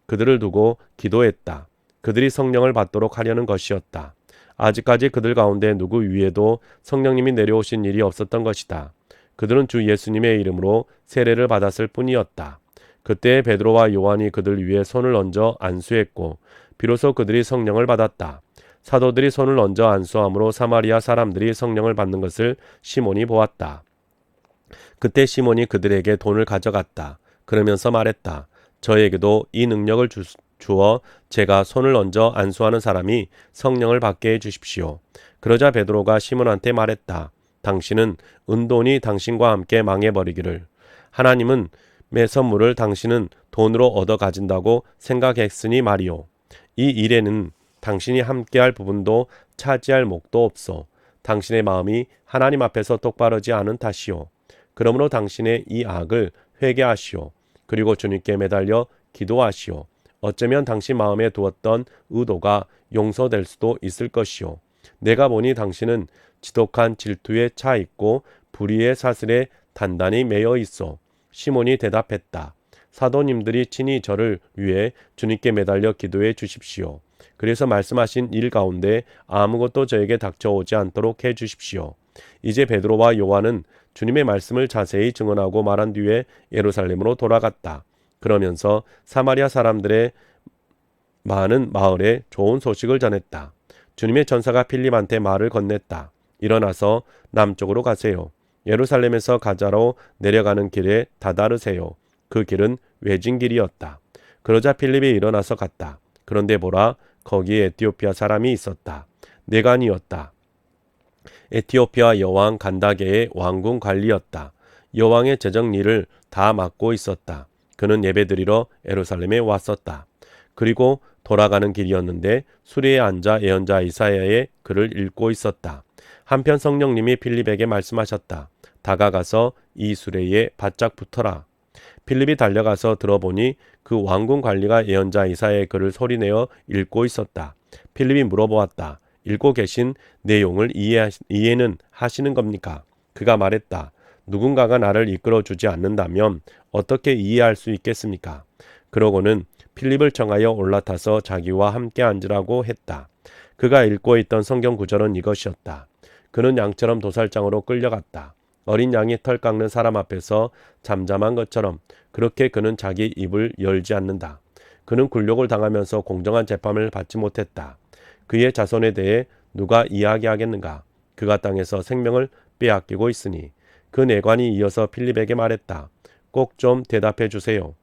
그들을 두고 기도했다. 그들이 성령을 받도록 하려는 것이었다. 아직까지 그들 가운데 누구 위에도 성령님이 내려오신 일이 없었던 것이다. 그들은 주 예수님의 이름으로 세례를 받았을 뿐이었다. 그때 베드로와 요한이 그들 위에 손을 얹어 안수했고 비로소 그들이 성령을 받았다. 사도들이 손을 얹어 안수함으로 사마리아 사람들이 성령을 받는 것을 시몬이 보았다. 그때 시몬이 그들에게 돈을 가져갔다. 그러면서 말했다. 저에게도 이 능력을 주어 제가 손을 얹어 안수하는 사람이 성령을 받게 해 주십시오. 그러자 베드로가 시몬한테 말했다. 당신은 은돈이 당신과 함께 망해버리기를. 하나님은 매 선물을 당신은 돈으로 얻어 가진다고 생각했으니 말이오. 이 일에는 당신이 함께할 부분도 차지할 목도 없어. 당신의 마음이 하나님 앞에서 똑바르지 않은 탓이오. 그러므로 당신의 이 악을 회개하시오. 그리고 주님께 매달려 기도하시오. 어쩌면 당신 마음에 두었던 의도가 용서될 수도 있을 것이오. 내가 보니 당신은 지독한 질투에 차 있고 불의의 사슬에 단단히 매여 있어. 시몬이 대답했다. 사도님들이 친히 저를 위해 주님께 매달려 기도해 주십시오. 그래서 말씀하신 일 가운데 아무것도 저에게 닥쳐오지 않도록 해 주십시오. 이제 베드로와 요한은 주님의 말씀을 자세히 증언하고 말한 뒤에 예루살렘으로 돌아갔다. 그러면서 사마리아 사람들의 많은 마을에 좋은 소식을 전했다. 주님의 전사가 필립한테 말을 건넸다. 일어나서 남쪽으로 가세요. 예루살렘에서 가자로 내려가는 길에 다다르세요. 그 길은 외진 길이었다. 그러자 필립이 일어나서 갔다. 그런데 보라, 거기에 에티오피아 사람이 있었다. 내간이었다. 에티오피아 여왕 간다게의 왕궁 관리였다. 여왕의 재정 일을 다 맡고 있었다. 그는 예배드리러 예루살렘에 왔었다. 그리고 돌아가는 길이었는데 수리에 앉아 예언자 이사야의 글을 읽고 있었다. 한편 성령님이 필립에게 말씀하셨다. 다가가서 이 수레에 바짝 붙어라. 필립이 달려가서 들어보니 그 왕궁 관리가 예언자 이사야의 글을 소리내어 읽고 있었다. 필립이 물어보았다. 읽고 계신 내용을 이해는 하시는 겁니까? 그가 말했다. 누군가가 나를 이끌어주지 않는다면 어떻게 이해할 수 있겠습니까? 그러고는 필립을 청하여 올라타서 자기와 함께 앉으라고 했다. 그가 읽고 있던 성경 구절은 이것이었다. 그는 양처럼 도살장으로 끌려갔다. 어린 양이 털 깎는 사람 앞에서 잠잠한 것처럼 그렇게 그는 자기 입을 열지 않는다. 그는 굴욕을 당하면서 공정한 재판을 받지 못했다. 그의 자손에 대해 누가 이야기하겠는가? 그가 땅에서 생명을 빼앗기고 있으니. 그 내관이 이어서 필립에게 말했다. 꼭 좀 대답해 주세요.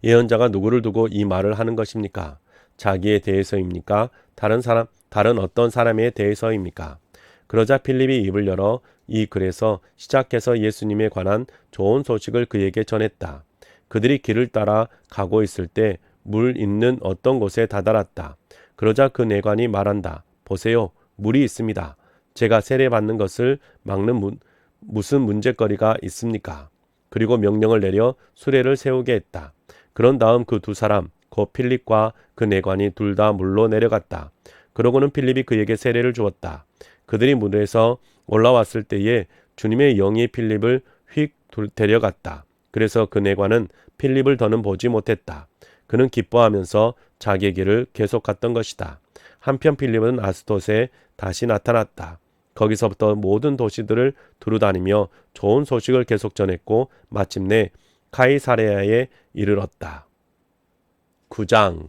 예언자가 누구를 두고 이 말을 하는 것입니까? 자기에 대해서입니까? 다른 어떤 사람에 대해서입니까? 그러자 필립이 입을 열어 이 글에서 시작해서 예수님에 관한 좋은 소식을 그에게 전했다. 그들이 길을 따라 가고 있을 때 물 있는 어떤 곳에 다다랐다. 그러자 그 내관이 말한다. 보세요. 물이 있습니다. 제가 세례받는 것을 막는 무슨 문제거리가 있습니까? 그리고 명령을 내려 수레를 세우게 했다. 그런 다음 그 두 사람, 곧 필립과 그 내관이 둘 다 물로 내려갔다. 그러고는 필립이 그에게 세례를 주었다. 그들이 물에서 올라왔을 때에 주님의 영이 필립을 휙 데려갔다. 그래서 그 내관은 필립을 더는 보지 못했다. 그는 기뻐하면서 자기의 길을 계속 갔던 것이다. 한편 필립은 아스돗에 다시 나타났다. 거기서부터 모든 도시들을 두루다니며 좋은 소식을 계속 전했고 마침내 카이사레아에 이르렀다. 9장.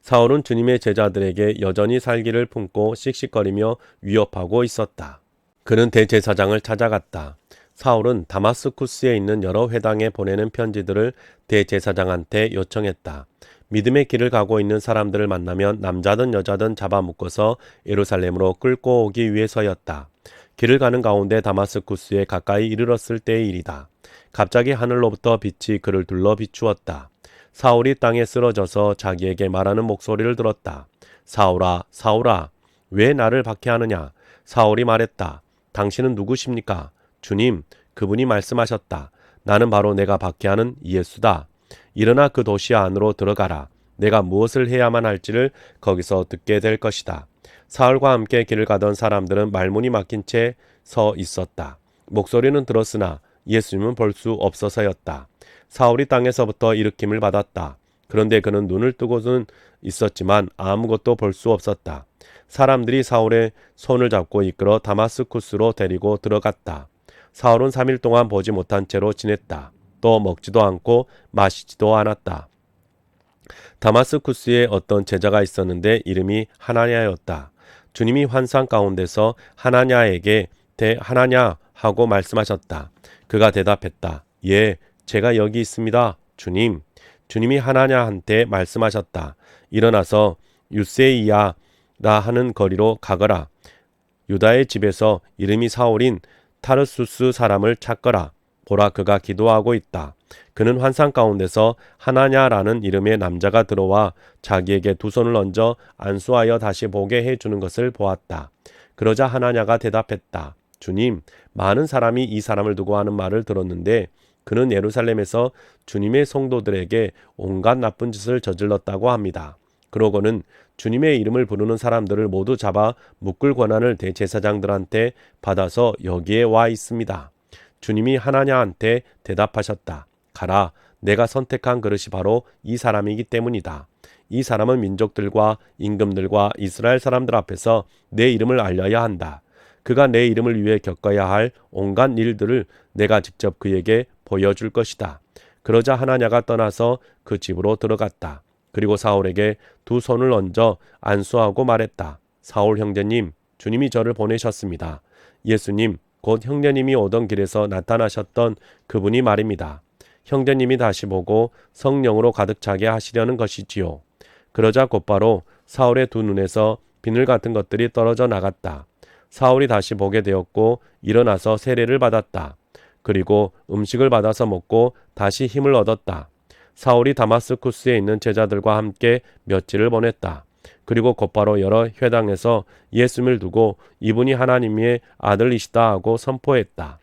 사울은 주님의 제자들에게 여전히 살기를 품고 씩씩거리며 위협하고 있었다. 그는 대제사장을 찾아갔다. 사울은 다마스쿠스에 있는 여러 회당에 보내는 편지들을 대제사장한테 요청했다. 믿음의 길을 가고 있는 사람들을 만나면 남자든 여자든 잡아묶어서 예루살렘으로 끌고 오기 위해서였다. 길을 가는 가운데 다마스쿠스에 가까이 이르렀을 때의 일이다. 갑자기 하늘로부터 빛이 그를 둘러 비추었다. 사울이 땅에 쓰러져서 자기에게 말하는 목소리를 들었다. 사울아, 사울아, 왜 나를 박해하느냐? 사울이 말했다. 당신은 누구십니까? 주님, 그분이 말씀하셨다. 나는 바로 내가 박해하는 예수다. 일어나 그 도시 안으로 들어가라. 내가 무엇을 해야만 할지를 거기서 듣게 될 것이다. 사울과 함께 길을 가던 사람들은 말문이 막힌 채 서 있었다. 목소리는 들었으나 예수님은 볼 수 없어서였다. 사울이 땅에서부터 일으킴을 받았다. 그런데 그는 눈을 뜨고는 있었지만 아무것도 볼 수 없었다. 사람들이 사울의 손을 잡고 이끌어 다마스쿠스로 데리고 들어갔다. 사울은 3일 동안 보지 못한 채로 지냈다. 또 먹지도 않고 마시지도 않았다. 다마스쿠스에 어떤 제자가 있었는데 이름이 하나냐였다. 주님이 환상 가운데서 하나냐에게 하나냐 하고 말씀하셨다. 그가 대답했다. 예, 제가 여기 있습니다. 주님. 주님이 하나냐한테 말씀하셨다. 일어나서 유세이야라 하는 거리로 가거라. 유다의 집에서 이름이 사울인 타르수스 사람을 찾거라. 보라, 그가 기도하고 있다. 그는 환상 가운데서 하나냐라는 이름의 남자가 들어와 자기에게 두 손을 얹어 안수하여 다시 보게 해주는 것을 보았다. 그러자 하나냐가 대답했다. 주님, 많은 사람이 이 사람을 두고 하는 말을 들었는데 그는 예루살렘에서 주님의 성도들에게 온갖 나쁜 짓을 저질렀다고 합니다. 그러고는 주님의 이름을 부르는 사람들을 모두 잡아 묶을 권한을 대제사장들한테 받아서 여기에 와 있습니다. 주님이 하나냐한테 대답하셨다. 가라, 내가 선택한 그릇이 바로 이 사람이기 때문이다. 이 사람은 민족들과 임금들과 이스라엘 사람들 앞에서 내 이름을 알려야 한다. 그가 내 이름을 위해 겪어야 할 온갖 일들을 내가 직접 그에게 보여줄 것이다. 그러자 하나냐가 떠나서 그 집으로 들어갔다. 그리고 사울에게 두 손을 얹어 안수하고 말했다. 사울 형제님, 주님이 저를 보내셨습니다. 예수님, 곧 형제님이 오던 길에서 나타나셨던 그분이 말입니다. 형제님이 다시 보고 성령으로 가득 차게 하시려는 것이지요. 그러자 곧바로 사울의 두 눈에서 비늘 같은 것들이 떨어져 나갔다. 사울이 다시 보게 되었고 일어나서 세례를 받았다. 그리고 음식을 받아서 먹고 다시 힘을 얻었다. 사울이 다마스쿠스에 있는 제자들과 함께 며칠을 보냈다. 그리고 곧바로 여러 회당에서 예수님을 두고 이분이 하나님의 아들이시다 하고 선포했다.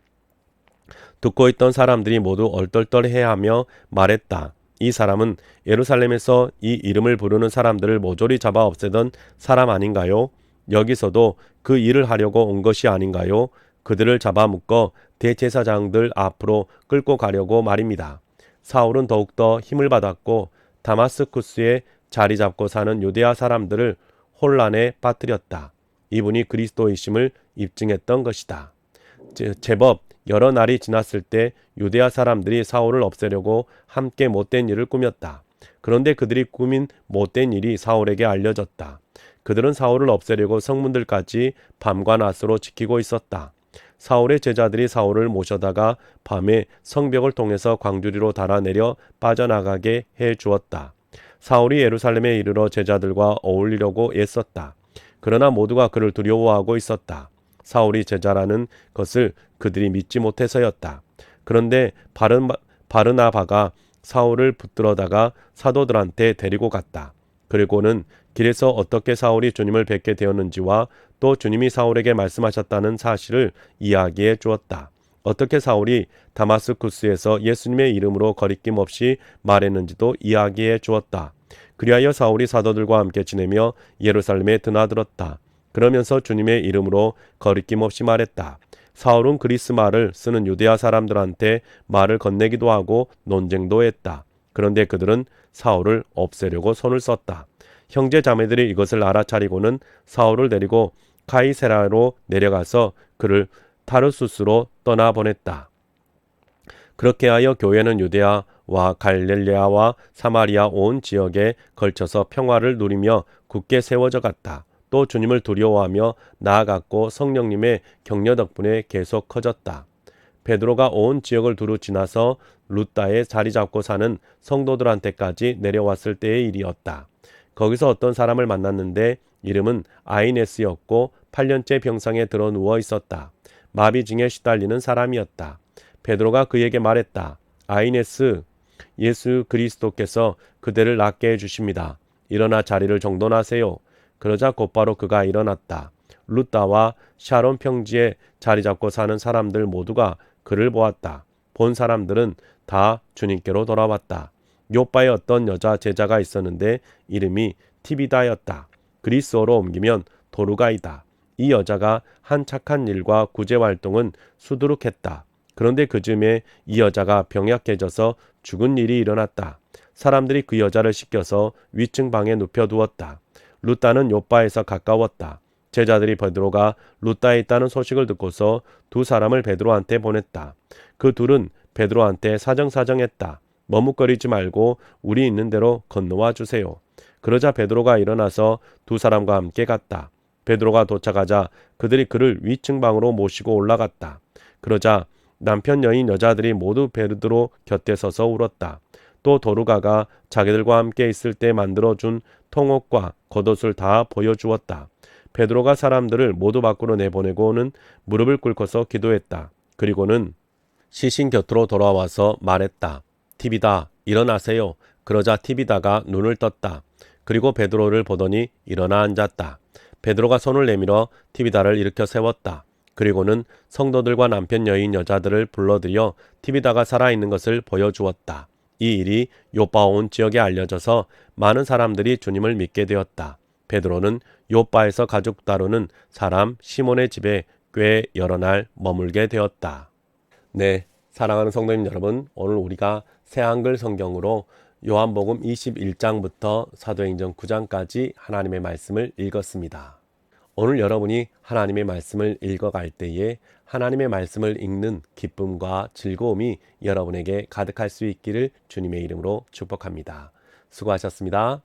듣고 있던 사람들이 모두 얼떨떨해하며 말했다. 이 사람은 예루살렘에서 이 이름을 부르는 사람들을 모조리 잡아 없애던 사람 아닌가요? 여기서도 그 일을 하려고 온 것이 아닌가요? 그들을 잡아묶어 대제사장들 앞으로 끌고 가려고 말입니다. 사울은 더욱더 힘을 받았고 다마스쿠스에 자리 잡고 사는 유대아 사람들을 혼란에 빠뜨렸다. 이분이 그리스도이심을 입증했던 것이다. 제법 여러 날이 지났을 때 유대아 사람들이 사울을 없애려고 함께 못된 일을 꾸몄다. 그런데 그들이 꾸민 못된 일이 사울에게 알려졌다. 그들은 사울을 없애려고 성문들까지 밤과 낮으로 지키고 있었다. 사울의 제자들이 사울을 모셔다가 밤에 성벽을 통해서 광주리로 달아내려 빠져나가게 해 주었다. 사울이 예루살렘에 이르러 제자들과 어울리려고 애썼다. 그러나 모두가 그를 두려워하고 있었다. 사울이 제자라는 것을 그들이 믿지 못해서였다. 그런데 바르나바가 사울을 붙들어다가 사도들한테 데리고 갔다. 그리고는 길에서 어떻게 사울이 주님을 뵙게 되었는지와 또 주님이 사울에게 말씀하셨다는 사실을 이야기해 주었다. 어떻게 사울이 다마스쿠스에서 예수님의 이름으로 거리낌 없이 말했는지도 이야기해 주었다. 그리하여 사울이 사도들과 함께 지내며 예루살렘에 드나들었다. 그러면서 주님의 이름으로 거리낌 없이 말했다. 사울은 그리스 말을 쓰는 유대아 사람들한테 말을 건네기도 하고 논쟁도 했다. 그런데 그들은 사울을 없애려고 손을 썼다. 형제 자매들이 이것을 알아차리고는 사울을 데리고 카이세라로 내려가서 그를 타르수스로 떠나보냈다. 그렇게 하여 교회는 유대아와 갈릴레아와 사마리아 온 지역에 걸쳐서 평화를 누리며 굳게 세워져 갔다. 또 주님을 두려워하며 나아갔고 성령님의 격려 덕분에 계속 커졌다. 베드로가 온 지역을 두루 지나서 루다에 자리 잡고 사는 성도들한테까지 내려왔을 때의 일이었다. 거기서 어떤 사람을 만났는데 이름은 아이네스였고 8년째 병상에 들어 누워 있었다. 마비증에 시달리는 사람이었다. 베드로가 그에게 말했다. 아이네스, 예수 그리스도께서 그대를 낫게 해주십니다. 일어나 자리를 정돈하세요. 그러자 곧바로 그가 일어났다. 루다와 샤론 평지에 자리 잡고 사는 사람들 모두가 그를 보았다. 본 사람들은 다 주님께로 돌아왔다. 요바에 어떤 여자 제자가 있었는데 이름이 티비다였다. 그리스어로 옮기면 도르가이다. 이 여자가 한 착한 일과 구제 활동은 수두룩했다. 그런데 그쯤에 이 여자가 병약해져서 죽은 일이 일어났다. 사람들이 그 여자를 씻겨서 위층 방에 눕혀두었다. 루다는 요바에서 가까웠다. 제자들이 베드로가 루다에 있다는 소식을 듣고서 두 사람을 베드로한테 보냈다. 그 둘은 베드로한테 사정사정했다. 머뭇거리지 말고 우리 있는 대로 건너와 주세요. 그러자 베드로가 일어나서 두 사람과 함께 갔다. 베드로가 도착하자 그들이 그를 위층 방으로 모시고 올라갔다. 그러자 남편 여인 여자들이 모두 베드로 곁에 서서 울었다. 또 도르가가 자기들과 함께 있을 때 만들어준 통옷과 겉옷을 다 보여주었다. 베드로가 사람들을 모두 밖으로 내보내고는 무릎을 꿇고서 기도했다. 그리고는 시신 곁으로 돌아와서 말했다. 티비다, 일어나세요. 그러자 티비다가 눈을 떴다. 그리고 베드로를 보더니 일어나 앉았다. 베드로가 손을 내밀어 티비다를 일으켜 세웠다. 그리고는 성도들과 남편 여인 여자들을 불러들여 티비다가 살아있는 것을 보여주었다. 이 일이 요빠 온 지역에 알려져서 많은 사람들이 주님을 믿게 되었다. 베드로는 요빠에서 가족 다루는 사람 시몬의 집에 꽤 여러 날 머물게 되었다. 네, 사랑하는 성도님 여러분, 오늘 우리가 새한글 성경으로 요한복음 21장부터 사도행전 9장까지 하나님의 말씀을 읽었습니다. 오늘 여러분이 하나님의 말씀을 읽어갈 때에 하나님의 말씀을 읽는 기쁨과 즐거움이 여러분에게 가득할 수 있기를 주님의 이름으로 축복합니다. 수고하셨습니다.